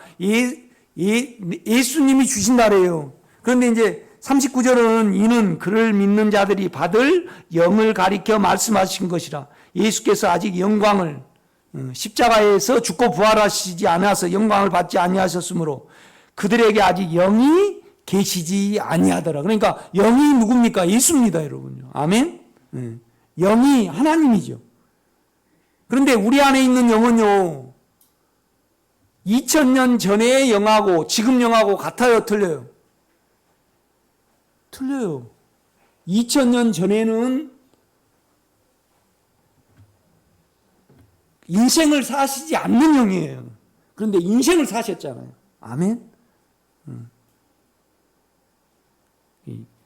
예수님이 주신다래요. 그런데 이제 39절은 이는 그를 믿는 자들이 받을 영을 가리켜 말씀하신 것이라. 예수께서 아직 영광을, 십자가에서 죽고 부활하시지 않아서 영광을 받지 아니하셨으므로 그들에게 아직 영이 계시지 아니하더라. 그러니까 영이 누굽니까? 예수입니다, 여러분요. 아멘? 영이 하나님이죠. 그런데 우리 안에 있는 영은요, 2000년 전의 영하고 지금 영하고 같아요, 틀려요? 틀려요. 2000년 전에는 인생을 사시지 않는 영이에요. 그런데 인생을 사셨잖아요. 아멘?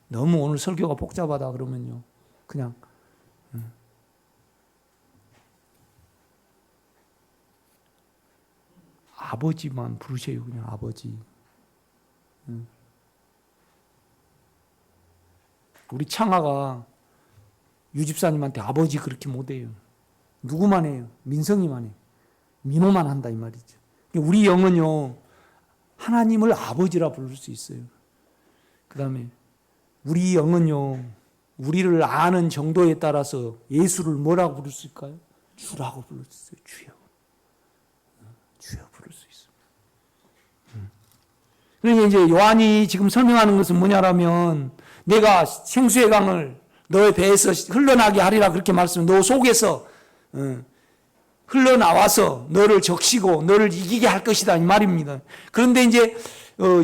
너무 오늘 설교가 복잡하다 그러면요, 그냥 아버지만 부르세요. 그냥 아버지. 우리 창아가 유집사님한테 아버지 그렇게 못해요. 누구만 해요? 민성이만 해요. 민호만 한다 이 말이죠. 우리 영은요, 하나님을 아버지라 부를 수 있어요. 그 다음에 우리 영은요, 우리를 아는 정도에 따라서 예수를 뭐라고 부를 수 있을까요? 주라고 부를 수 있어요. 주여. 주여 부를 수 있습니다. 그러니까 이제 요한이 지금 설명하는 것은 뭐냐라면, 내가 생수의 강을 너의 배에서 흘러나게 하리라 그렇게 말씀해. 너 속에서 흘러나와서 너를 적시고 너를 이기게 할 것이다 이 말입니다. 그런데 이제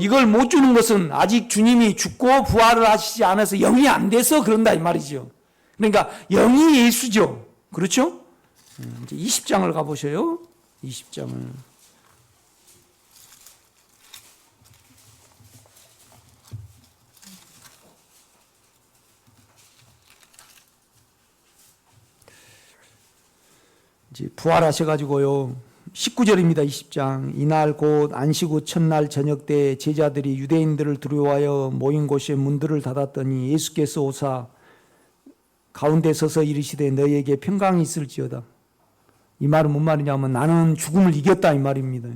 이걸 못 주는 것은 아직 주님이 죽고 부활을 하시지 않아서 영이 안 돼서 그런다 이 말이죠. 그러니까 영이 예수죠. 그렇죠? 이제 20장을 가보셔요. 20장을. 이제 부활하셔가지고요. 19절입니다. 20장. 이날 곧 안식 후 첫날 저녁 때 제자들이 유대인들을 두려워하여 모인 곳에 문들을 닫았더니 예수께서 오사 가운데 서서 이르시되 너희에게 평강이 있을지어다. 이 말은 뭔 말이냐면 나는 죽음을 이겼다 이 말입니다.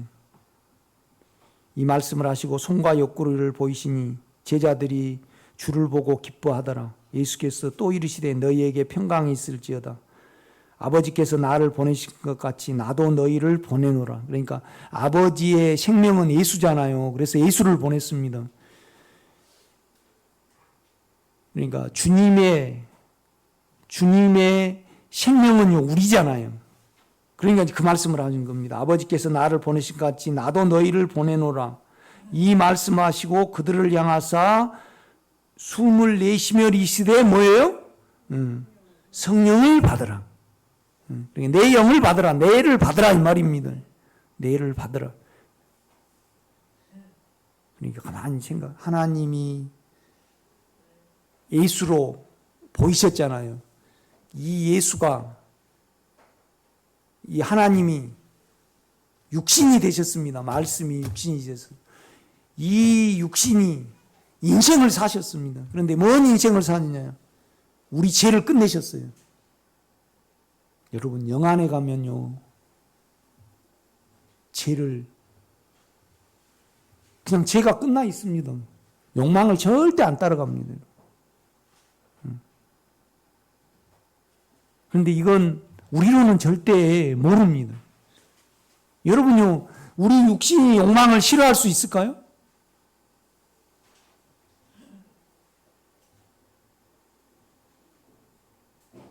이 말씀을 하시고 손과 옆구리를 보이시니 제자들이 주를 보고 기뻐하더라. 예수께서 또 이르시되 너희에게 평강이 있을지어다. 아버지께서 나를 보내신 것 같이 나도 너희를 보내노라. 그러니까 아버지의 생명은 예수잖아요. 그래서 예수를 보냈습니다. 그러니까 주님의 생명은요 우리잖아요. 그러니까 그 말씀을 하신 겁니다. 아버지께서 나를 보내신 것 같이 나도 너희를 보내노라. 이 말씀하시고 그들을 향하사 숨을 내쉬며 이르시되 뭐예요? 성령을 받으라. 그러니까 내 영을 받으라. 내를 받으라 이 말입니다. 내를 받으라. 그러니까 가만히 생각. 하나님이 예수로 보이셨잖아요. 이 예수가 이 하나님이 육신이 되셨습니다. 말씀이 육신이 되셨습니다. 이 육신이 인생을 사셨습니다. 그런데 뭔 인생을 사느냐? 우리 죄를 끝내셨어요. 여러분 영 안에 가면요 죄를 그냥 죄가 끝나 있습니다. 욕망을 절대 안 따라갑니다. 그런데 이건 우리로는 절대 모릅니다. 여러분요 우리 육신이 욕망을 싫어할 수 있을까요?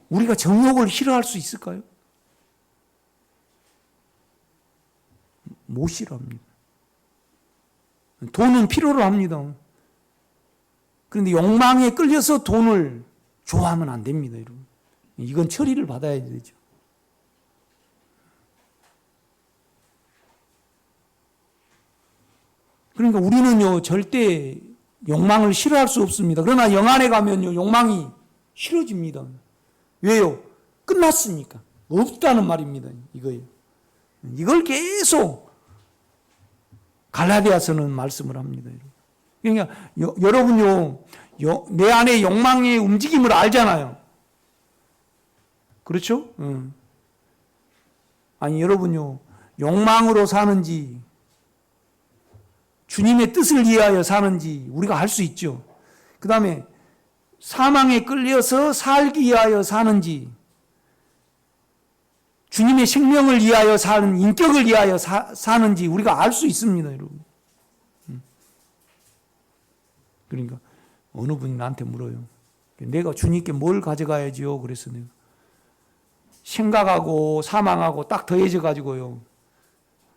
우리가 정욕을 싫어할 수 있을까요? 못 싫어합니다. 돈은 필요로 합니다. 그런데 욕망에 끌려서 돈을 좋아하면 안 됩니다, 여러분. 이건 처리를 받아야 되죠. 그러니까 우리는요, 절대 욕망을 싫어할 수 없습니다. 그러나 영 안에 가면요, 욕망이 싫어집니다. 왜요? 끝났으니까. 없다는 말입니다. 이거예요. 이걸 계속 갈라디아서는 말씀을 합니다. 그러니까 여러분요, 내 안에 욕망의 움직임을 알잖아요. 그렇죠? 아니 여러분요, 욕망으로 사는지 주님의 뜻을 위하여 사는지 우리가 알 수 있죠. 그 다음에 사망에 끌려서 살기 위하여 사는지 주님의 생명을 위하여 사는 인격을 위하여 사는지 우리가 알 수 있습니다, 여러분. 그러니까 어느 분이 나한테 물어요. 내가 주님께 뭘 가져가야지요? 그래서 내가 생각하고 사망하고 딱 더해져 가지고요.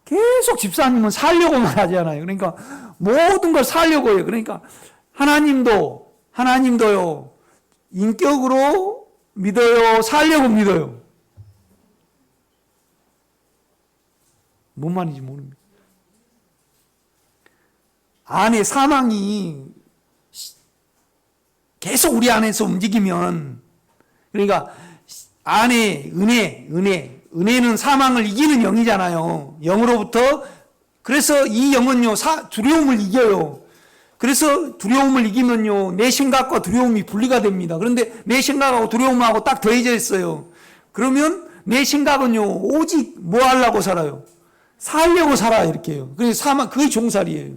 계속 집사님은 살려고만 하잖아요. 그러니까 모든 걸 살려고 해요. 그러니까 하나님도요, 인격으로 믿어요, 살려고 믿어요. 뭔 말인지 모릅니다. 안에 사망이 계속 우리 안에서 움직이면, 그러니까 안에 은혜는 사망을 이기는 영이잖아요. 영으로부터. 그래서 이 영은요, 두려움을 이겨요. 그래서 두려움을 이기면요, 내 생각과 두려움이 분리가 됩니다. 그런데 내 생각하고 두려움하고 딱 더해져 있어요. 그러면 내 생각은요, 오직 뭐 하려고 살아요? 살려고 살아, 이렇게 해요. 그래서 사망, 그게 종살이에요.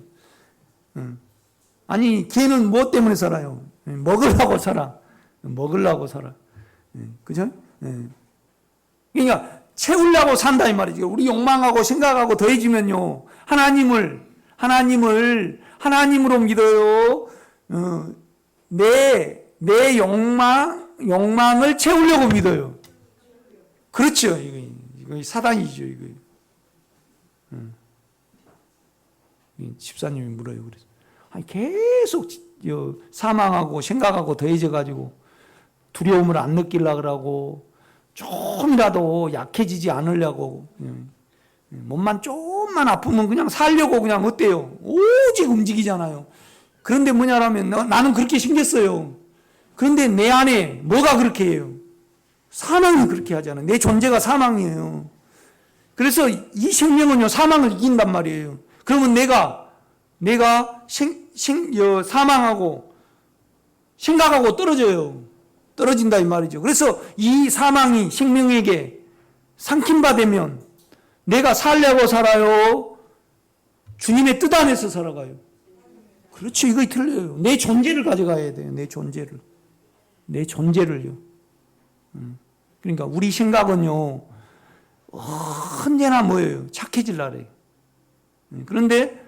아니, 걔는 뭐 때문에 살아요? 먹으려고 살아. 먹으려고 살아. 그죠? 그러니까 채우려고 산다 이 말이죠. 우리 욕망하고 생각하고 더해지면요, 하나님으로 믿어요. 내 욕망을 채우려고 믿어요. 그렇죠. 이거 사단이죠. 이거. 집사님이 물어요. 그래서 아니, 계속 사망하고 생각하고 더해져 가지고 두려움을 안 느끼려고 그러고 조금이라도 약해지지 않으려고 몸만 조금만 아프면 그냥 살려고 그냥 어때요? 오직 움직이잖아요. 그런데 뭐냐라면 나는 그렇게 생겼어요. 그런데 내 안에 뭐가 그렇게 해요? 사망이 그렇게 하잖아요. 내 존재가 사망이에요. 그래서 이 생명은요, 사망을 이긴단 말이에요. 그러면 내가 사망하고 생각하고 떨어져요. 떨어진다 이 말이죠. 그래서 이 사망이 생명에게 삼킨 바 되면 내가 살려고 살아요? 주님의 뜻 안에서 살아가요? 그렇죠. 이거 틀려요. 내 존재를 가져가야 돼요. 내 존재를. 내 존재를요. 그러니까 우리 생각은요, 언제나 뭐예요? 착해질라래요. 그런데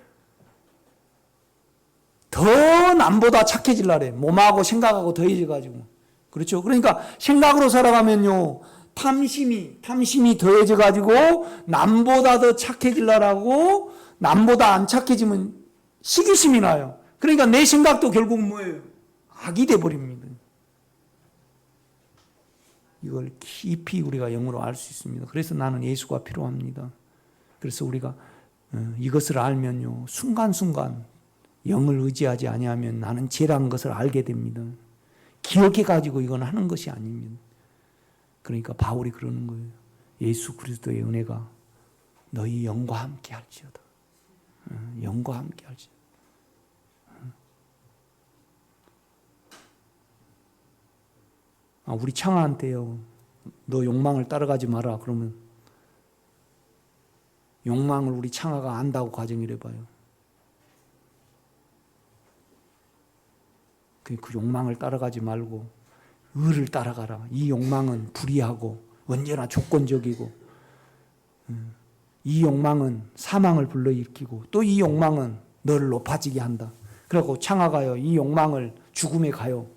더 남보다 착해질라래. 몸하고 생각하고 더해져가지고. 그렇죠. 그러니까 생각으로 살아가면요, 탐심이 더해져가지고 남보다 더 착해질라라고 남보다 안 착해지면 시기심이 나요. 그러니까 내 생각도 결국 뭐예요? 악이 돼버립니다. 이걸 깊이 우리가 영으로 알 수 있습니다. 그래서 나는 예수가 필요합니다. 그래서 우리가 이것을 알면요, 순간순간 영을 의지하지 아니하면 나는 죄라는 것을 알게 됩니다. 기억해가지고 이건 하는 것이 아닙니다. 그러니까 바울이 그러는 거예요. 예수 그리스도의 은혜가 너희 영과 함께 할지어다. 영과 함께 할지어다. 우리 창아한테요, 너 욕망을 따라가지 마라 그러면 욕망을 우리 창아가 안다고 가정을 해봐요. 그 욕망을 따라가지 말고 의를 따라가라. 이 욕망은 불의하고 언제나 조건적이고, 이 욕망은 사망을 불러일으키고, 또 이 욕망은 너를 높아지게 한다. 그리고 창아가요, 이 욕망을 죽음에 가요.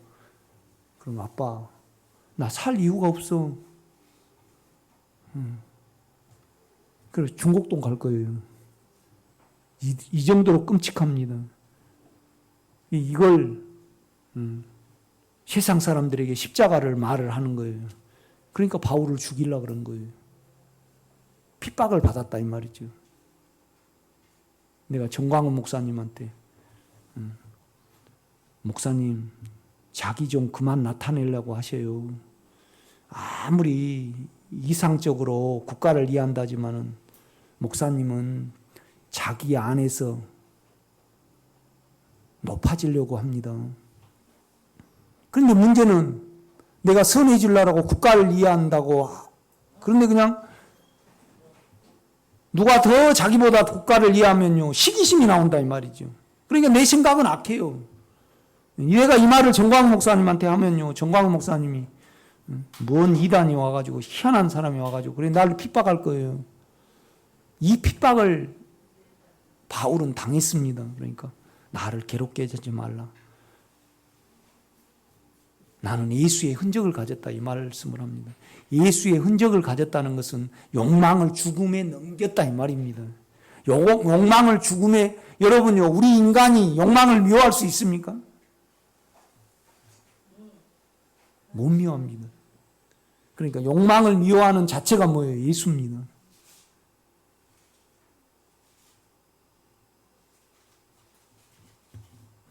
그럼 아빠, 나 살 이유가 없어. 그래서 중곡동 갈 거예요. 이 정도로 끔찍합니다. 이걸 세상 사람들에게 십자가를 말을 하는 거예요. 그러니까 바울을 죽이려고 그런 거예요. 핍박을 받았다 이 말이죠. 내가 정광훈 목사님한테 목사님 자기 좀 그만 나타내려고 하셔요. 아무리 이상적으로 국가를 이해한다지만은 목사님은 자기 안에서 높아지려고 합니다. 그런데 문제는 내가 선해지려고 국가를 이해한다고, 그런데 그냥 누가 더 자기보다 국가를 이해하면요, 시기심이 나온다 이 말이죠. 그러니까 내 생각은 악해요. 얘가 이 말을 정광훈 목사님한테 하면요, 정광훈 목사님이 뭔 이단이 와가지고 희한한 사람이 와가지고 그래 나를 핍박할 거예요. 이 핍박을 바울은 당했습니다. 그러니까 나를 괴롭게 하지 말라. 나는 예수의 흔적을 가졌다 이 말씀을 합니다. 예수의 흔적을 가졌다는 것은 욕망을 죽음에 넘겼다 이 말입니다. 욕망을 죽음에, 여러분요, 우리 인간이 욕망을 미워할 수 있습니까? 못 미워합니다. 그러니까 욕망을 미워하는 자체가 뭐예요? 예수입니다.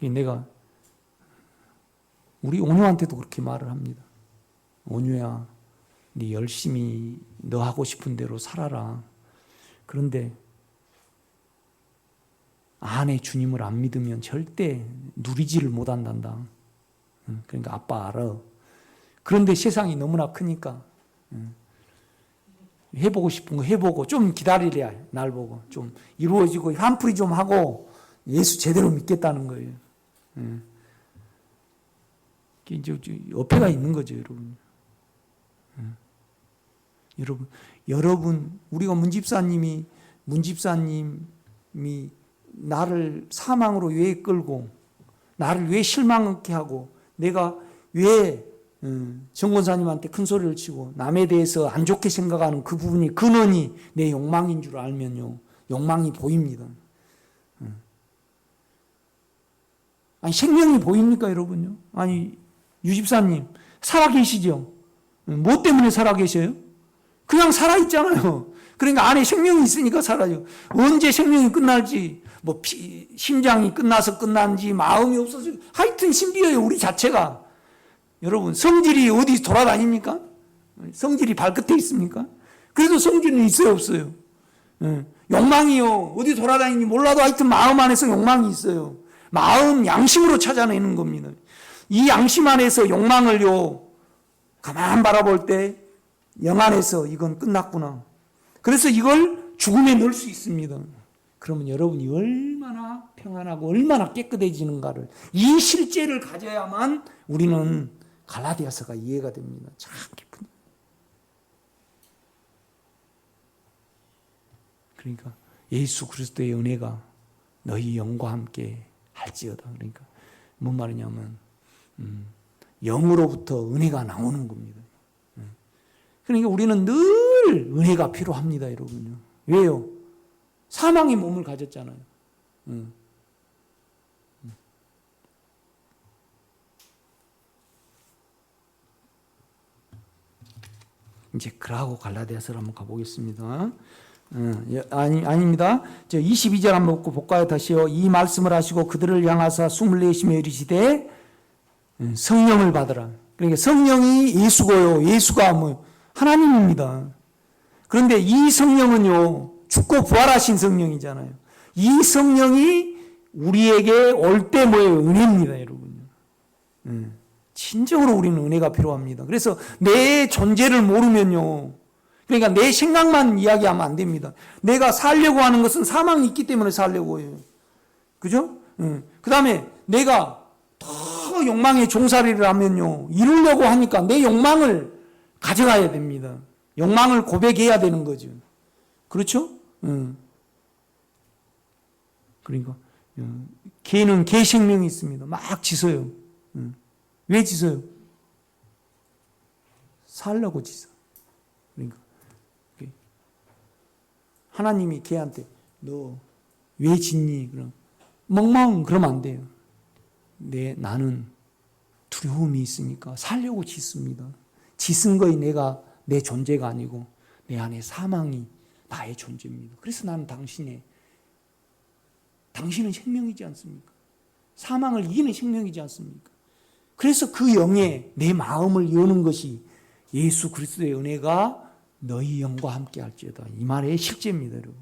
내가 우리 온유한테도 그렇게 말을 합니다. 온유야, 네 열심히 너 하고 싶은 대로 살아라. 그런데 안에 주님을 안 믿으면 절대 누리지를 못한단다. 그러니까 아빠 알아. 그런데 세상이 너무나 크니까 해보고 싶은 거 해보고 좀 기다리래. 날 보고 좀 이루어지고 한풀이 좀 하고 예수 제대로 믿겠다는 거예요. 이제 옆에가 있는 거죠, 여러분. 여러분, 우리가 문집사님이 나를 사망으로 왜 끌고, 나를 왜 실망하게 하고, 내가 왜 정권사님한테 큰 소리를 치고 남에 대해서 안 좋게 생각하는 그 부분이, 근원이 내 욕망인 줄 알면요, 욕망이 보입니다. 아니, 생명이 보입니까, 여러분요? 아니, 유집사님, 살아계시죠? 뭐 때문에 살아계셔요? 그냥 살아있잖아요. 그러니까 안에 생명이 있으니까 살아요. 언제 생명이 끝날지, 뭐, 심장이 끝나서 끝난지, 마음이 없어서, 하여튼 신비해요, 우리 자체가. 여러분, 성질이 어디 돌아다닙니까? 성질이 발끝에 있습니까? 그래도 성질은 있어요, 없어요? 욕망이요, 어디 돌아다니는지 몰라도 하여튼 마음 안에서 욕망이 있어요. 마음 양심으로 찾아내는 겁니다. 이 양심 안에서 욕망을요, 가만 바라볼 때 영안에서 이건 끝났구나. 그래서 이걸 죽음에 넣을 수 있습니다. 그러면 여러분이 얼마나 평안하고 얼마나 깨끗해지는가를, 이 실제를 가져야만 우리는 갈라디아서가 이해가 됩니다. 참 깊은. 그러니까 예수 그리스도의 은혜가 너희 영과 함께 할지어다. 그러니까 뭔 말이냐면 영으로부터 은혜가 나오는 겁니다. 그러니까 우리는 늘 은혜가 필요합니다, 여러분요. 왜요? 사망의 몸을 가졌잖아요. 이제 그러고 갈라디아서를 한번 가보겠습니다. 아닙니다. 22절 한번 볼까요? 다시요. 이 말씀을 하시고 그들을 향하사 숨을 내쉬며 이르시되 성령을 받으라. 그러니까 성령이 예수고요. 예수가 뭐 하나님입니다. 그런데 이 성령은요, 죽고 부활하신 성령이잖아요. 이 성령이 우리에게 올 때 뭐예요? 은혜입니다, 여러분. 진정으로 우리는 은혜가 필요합니다. 그래서 내 존재를 모르면요, 그러니까 내 생각만 이야기하면 안 됩니다. 내가 살려고 하는 것은 사망이 있기 때문에 살려고 해요. 그죠? 그 다음에 내가 더 욕망의 종살이를 하면요, 이루려고 하니까 내 욕망을 가져가야 됩니다. 욕망을 고백해야 되는 거죠. 그렇죠? 그러니까 개는 개 생명이 있습니다. 막 짖어요. 왜 짖어요? 살려고 짖어. 그러니까 하나님이 개한테 너 왜 짖니? 그럼 멍멍 그러면 안 돼요. 나는 두려움이 있으니까 살려고 짖습니다. 짖은 거에 내가 내 존재가 아니고 내 안에 사망이 나의 존재입니다. 그래서 나는 당신은 생명이지 않습니까? 사망을 이기는 생명이지 않습니까? 그래서 그 영에 내 마음을 여는 것이 예수 그리스도의 은혜가 너희 영과 함께 할지어다. 이 말의 실제입니다, 여러분.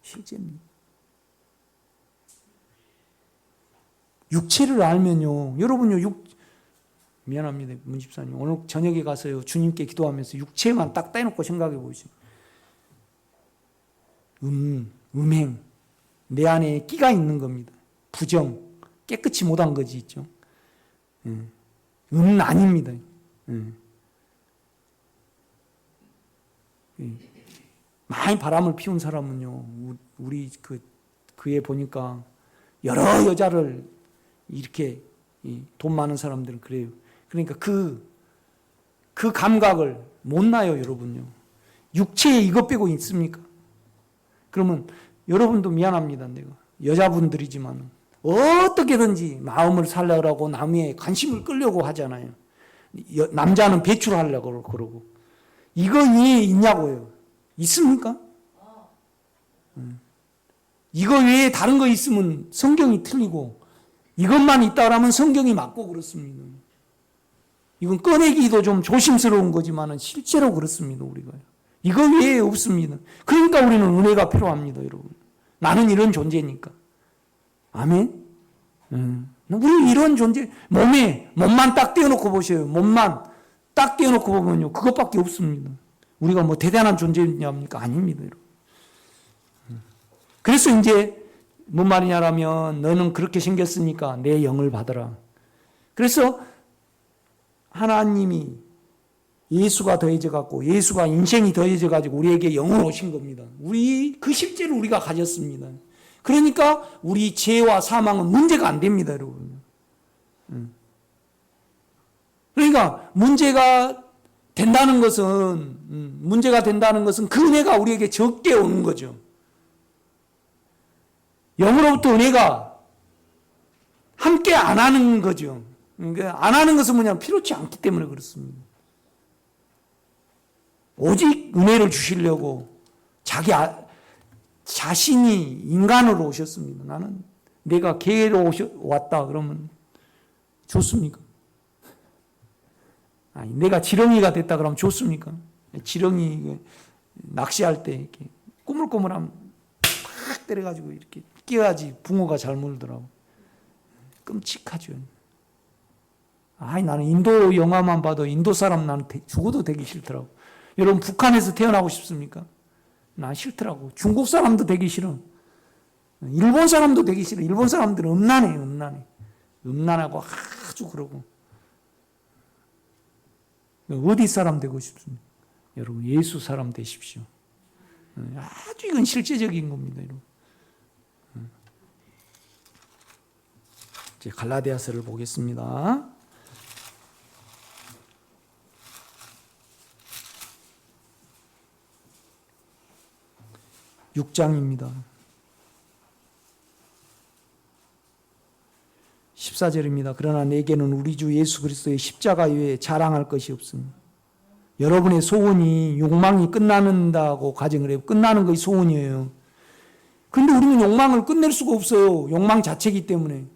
실제입니다. 육체를 알면요, 여러분요, 미안합니다, 문 집사님. 오늘 저녁에 가서요, 주님께 기도하면서 육체만 딱 떼놓고 생각해 보시죠. 음행, 내 안에 끼가 있는 겁니다. 부정, 깨끗이 못한 거지 있죠. 아닙니다. 많이 바람을 피운 사람은요, 우리 그에 보니까 여러 여자를 이렇게 돈 많은 사람들은 그래요. 그러니까 그 감각을 못 나요, 여러분요. 육체에 이것 빼고 있습니까? 그러면 여러분도 미안합니다, 내가. 여자분들이지만 어떻게든지 마음을 살려고 남의 관심을 끌려고 하잖아요. 남자는 배출하려고 그러고. 이거 위에 있냐고요. 있습니까? 이거 외에 다른 거 있으면 성경이 틀리고, 이것만 있다 하면 성경이 맞고 그렇습니다. 이건 꺼내기도 좀 조심스러운 거지만 실제로 그렇습니다, 우리가. 이거 외에 없습니다. 그러니까 우리는 은혜가 필요합니다, 여러분. 나는 이런 존재니까. 아멘? 우리 이런 존재, 몸만 딱 떼어놓고 보세요. 몸만 딱 떼어놓고 보면요, 그것밖에 없습니다. 우리가 뭐 대단한 존재냐입니까? 아닙니다, 여러분. 그래서 이제 뭔 말이냐라면, 너는 그렇게 생겼으니까 내 영을 받아라. 그래서 하나님이 예수가 더해져갖고, 예수가 인생이 더해져가지고 우리에게 영을 오신 겁니다. 그 실제를 우리가 가졌습니다. 그러니까 우리 죄와 사망은 문제가 안 됩니다, 여러분. 그러니까 문제가 된다는 것은 그 은혜가 우리에게 적게 오는 거죠. 영으로부터 은혜가 함께 안 하는 거죠. 그러니까 안 하는 것은 뭐냐면 필요치 않기 때문에 그렇습니다. 오직 은혜를 주시려고 자신이 인간으로 오셨습니다. 나는 내가 개로 왔다 그러면 좋습니까? 아니, 내가 지렁이가 됐다 그러면 좋습니까? 지렁이 낚시할 때 이렇게 꾸물꾸물하면 팍 때려가지고 이렇게 끼어야지 붕어가 잘 물더라고. 끔찍하죠. 아이, 나는 인도 영화만 봐도 인도 사람 나는 죽어도 되기 싫더라고. 여러분, 북한에서 태어나고 싶습니까? 난 싫더라고. 중국 사람도 되기 싫어. 일본 사람도 되기 싫어. 일본 사람들은 음란해, 음란해. 음란하고 아주 그러고. 어디 사람 되고 싶습니까? 여러분, 예수 사람 되십시오. 아주 이건 실제적인 겁니다, 여러분. 이제 갈라디아서를 보겠습니다. 6장입니다. 14절입니다. 그러나 내게는 우리 주 예수 그리스도의 십자가 외에 자랑할 것이 없습니다. 여러분의 소원이 욕망이 끝나는다고 가정을 해요. 끝나는 것이 소원이에요. 그런데 우리는 욕망을 끝낼 수가 없어요. 욕망 자체이기 때문에.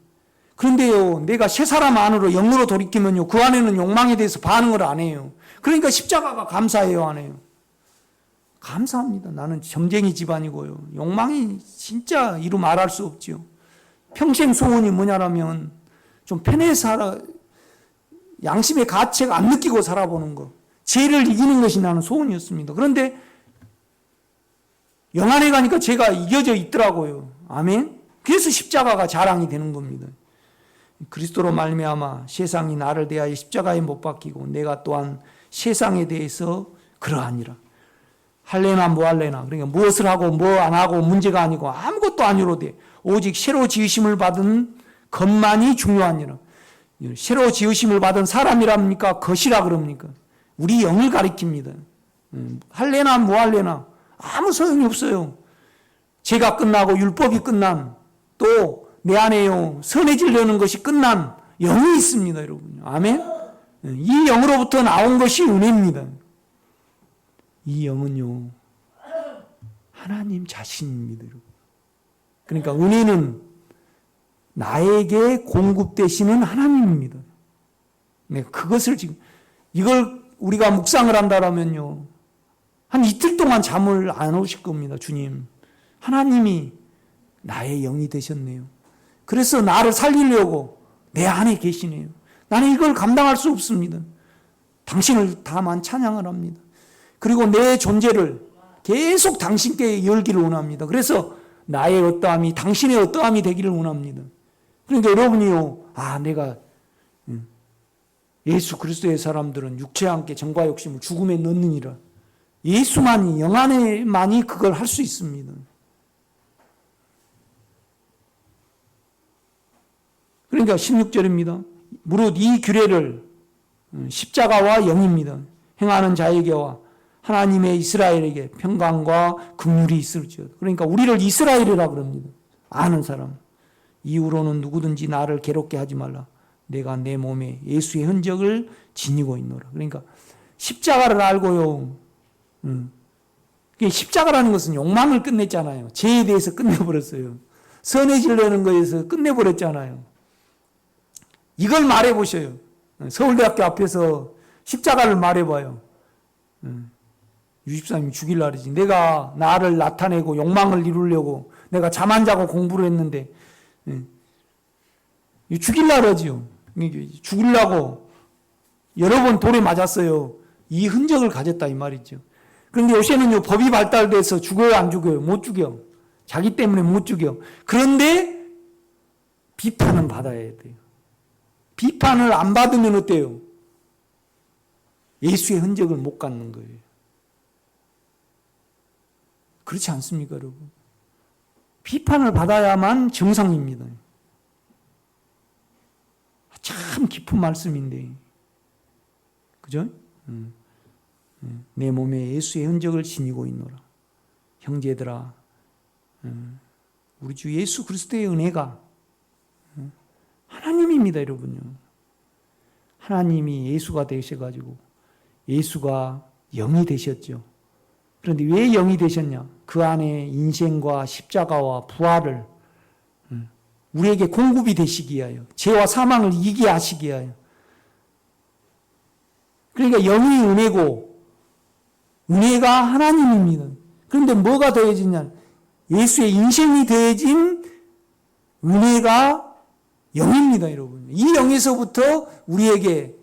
그런데요, 내가 새 사람 안으로 영으로 돌이키면요, 그 안에는 욕망에 대해서 반응을 안 해요. 그러니까 십자가가 감사해요, 안 해요? 감사합니다. 나는 점쟁이 집안이고요. 욕망이 진짜 이루 말할 수 없지요. 평생 소원이 뭐냐라면 좀 편해 양심의 가책 안 느끼고 살아보는 거. 죄를 이기는 것이 나는 소원이었습니다. 그런데 영안에 가니까 죄가 이겨져 있더라고요. 아멘. 그래서 십자가가 자랑이 되는 겁니다. 그리스도로 말미암아 세상이 나를 대하여 십자가에 못 박히고 내가 또한 세상에 대해서 그러하니라. 할래나 뭐 할래나, 그러니까 무엇을 하고 뭐 안 하고 문제가 아니고 아무것도 아니로 돼. 오직 새로 지으심을 받은 것만이 중요하니라. 새로 지으심을 받은 사람이랍니까? 것이라 그럽니까? 우리 영을 가리킵니다. 할래나 뭐 할래나 아무 소용이 없어요. 죄가 끝나고 율법이 끝난, 또 내 안에요 선해지려는 것이 끝난 영이 있습니다, 여러분. 아멘. 이 영으로부터 나온 것이 은혜입니다. 이 영은요 하나님 자신입니다, 여러분. 그러니까 은혜는 나에게 공급되시는 하나님입니다. 네, 그것을 지금 이걸 우리가 묵상을 한다라면요 한 이틀 동안 잠을 안 오실 겁니다. 주님, 하나님이 나의 영이 되셨네요. 그래서 나를 살리려고 내 안에 계시네요. 나는 이걸 감당할 수 없습니다. 당신을 다만 찬양을 합니다. 그리고 내 존재를 계속 당신께 열기를 원합니다. 그래서 나의 어떠함이 당신의 어떠함이 되기를 원합니다. 그러니까 여러분이요, 내가 예수 그리스도의 사람들은 육체와 함께 정과 욕심을 죽음에 넣느니라. 예수만이, 영 안에만이 그걸 할 수 있습니다. 그러니까 16절입니다. 무릇 이 규례를 십자가와 영입니다. 행하는 자에게와 하나님의 이스라엘에게 평강과 긍휼이 있을지어다. 그러니까 우리를 이스라엘이라 그럽니다. 아는 사람. 이후로는 누구든지 나를 괴롭게 하지 말라. 내가 내 몸에 예수의 흔적을 지니고 있노라. 그러니까 십자가를 알고요. 십자가라는 것은 욕망을 끝냈잖아요. 죄에 대해서 끝내버렸어요. 선해지려는 거에서 끝내버렸잖아요. 이걸 말해보셔요. 서울대학교 앞에서 십자가를 말해봐요. 유집사님이 죽일라 그러지. 내가 나를 나타내고 욕망을 이루려고 내가 잠 안 자고 공부를 했는데 죽일라 그러지요. 죽이려고 여러 번 돌에 맞았어요. 이 흔적을 가졌다 이 말이죠. 그런데 요새는요 법이 발달돼서 죽어요 안 죽어요? 못 죽여. 자기 때문에 못 죽여. 그런데 비판은 받아야 돼요. 비판을 안 받으면 어때요? 예수의 흔적을 못 갖는 거예요. 그렇지 않습니까, 여러분? 비판을 받아야만 정상입니다. 참 깊은 말씀인데, 그죠? 내 몸에 예수의 흔적을 지니고 있노라. 형제들아, 우리 주 예수 그리스도의 은혜가 하나님입니다, 여러분요. 하나님이 예수가 되셔가지고 예수가 영이 되셨죠. 그런데 왜 영이 되셨냐? 그 안에 인생과 십자가와 부활을 우리에게 공급이 되시기 위하여, 죄와 사망을 이기게 하시기 위하여. 그러니까 영이 은혜고 은혜가 하나님입니다. 그런데 뭐가 더해지냐? 예수의 인생이 더해진 은혜가 영입니다, 여러분. 이 영에서부터 우리에게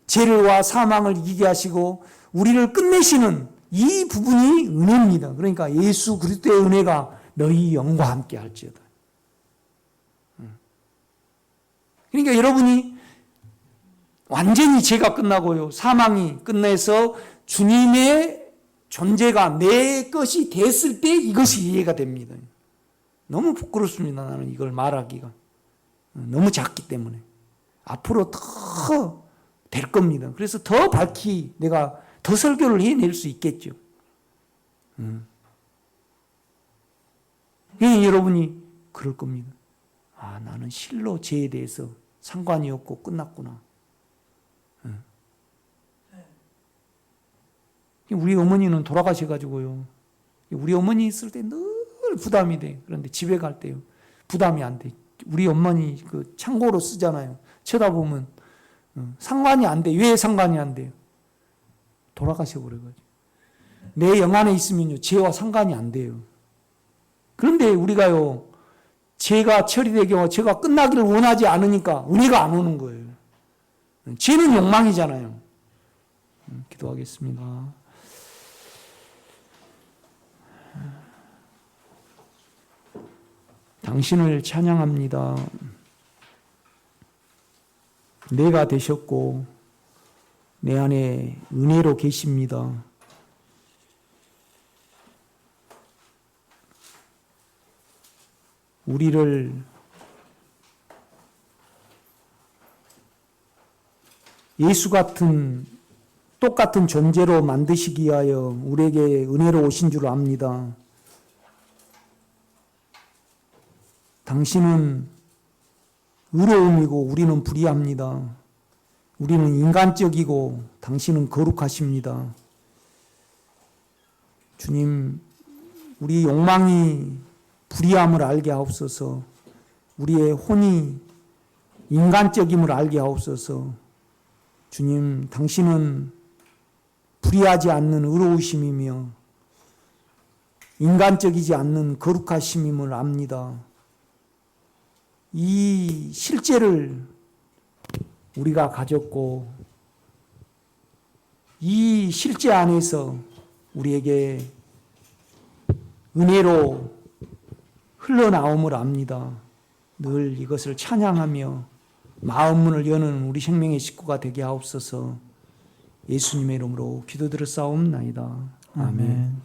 죄와 사망을 이기게 하시고 우리를 끝내시는 이 부분이 은혜입니다. 그러니까 예수 그리스도의 은혜가 너희 영과 함께 할지어다. 그러니까 여러분이 완전히 죄가 끝나고요, 사망이 끝내서 주님의 존재가 내 것이 됐을 때 이것이 이해가 됩니다. 너무 부끄럽습니다. 나는 이걸 말하기가. 너무 작기 때문에. 앞으로 더 될 겁니다. 그래서 더 밝히 내가 더 설교를 해낼 수 있겠죠. 여러분이 그럴 겁니다. 아, 나는 실로 죄에 대해서 상관이 없고 끝났구나. 우리 어머니는 돌아가셔가지고요. 우리 어머니 있을 때 늘 부담이 돼. 그런데 집에 갈 때요, 부담이 안 돼. 우리 어머니 그 창고로 쓰잖아요. 쳐다보면 상관이 안 돼. 왜 상관이 안 돼요? 돌아가셔버려가지고. 내 영 안에 있으면요, 죄와 상관이 안 돼요. 그런데 우리가요, 죄가 처리되고 죄가 끝나기를 원하지 않으니까 은혜가 안 오는 거예요. 죄는 욕망이잖아요. 기도하겠습니다. 당신을 찬양합니다. 내가 되셨고 내 안에 은혜로 계십니다. 우리를 예수 같은 똑같은 존재로 만드시기 위하여 우리에게 은혜로 오신 줄 압니다. 당신은 의로움이고 우리는 불의합니다. 우리는 인간적이고 당신은 거룩하십니다. 주님, 우리 욕망이 불의함을 알게 하옵소서. 우리의 혼이 인간적임을 알게 하옵소서. 주님, 당신은 불의하지 않는 의로우심이며 인간적이지 않는 거룩하심임을 압니다. 이 실제를 우리가 가졌고 이 실제 안에서 우리에게 은혜로 흘러나옴을 압니다. 늘 이것을 찬양하며 마음문을 여는 우리 생명의 식구가 되게 하옵소서. 예수님의 이름으로 기도드렸사옵나이다. 아멘.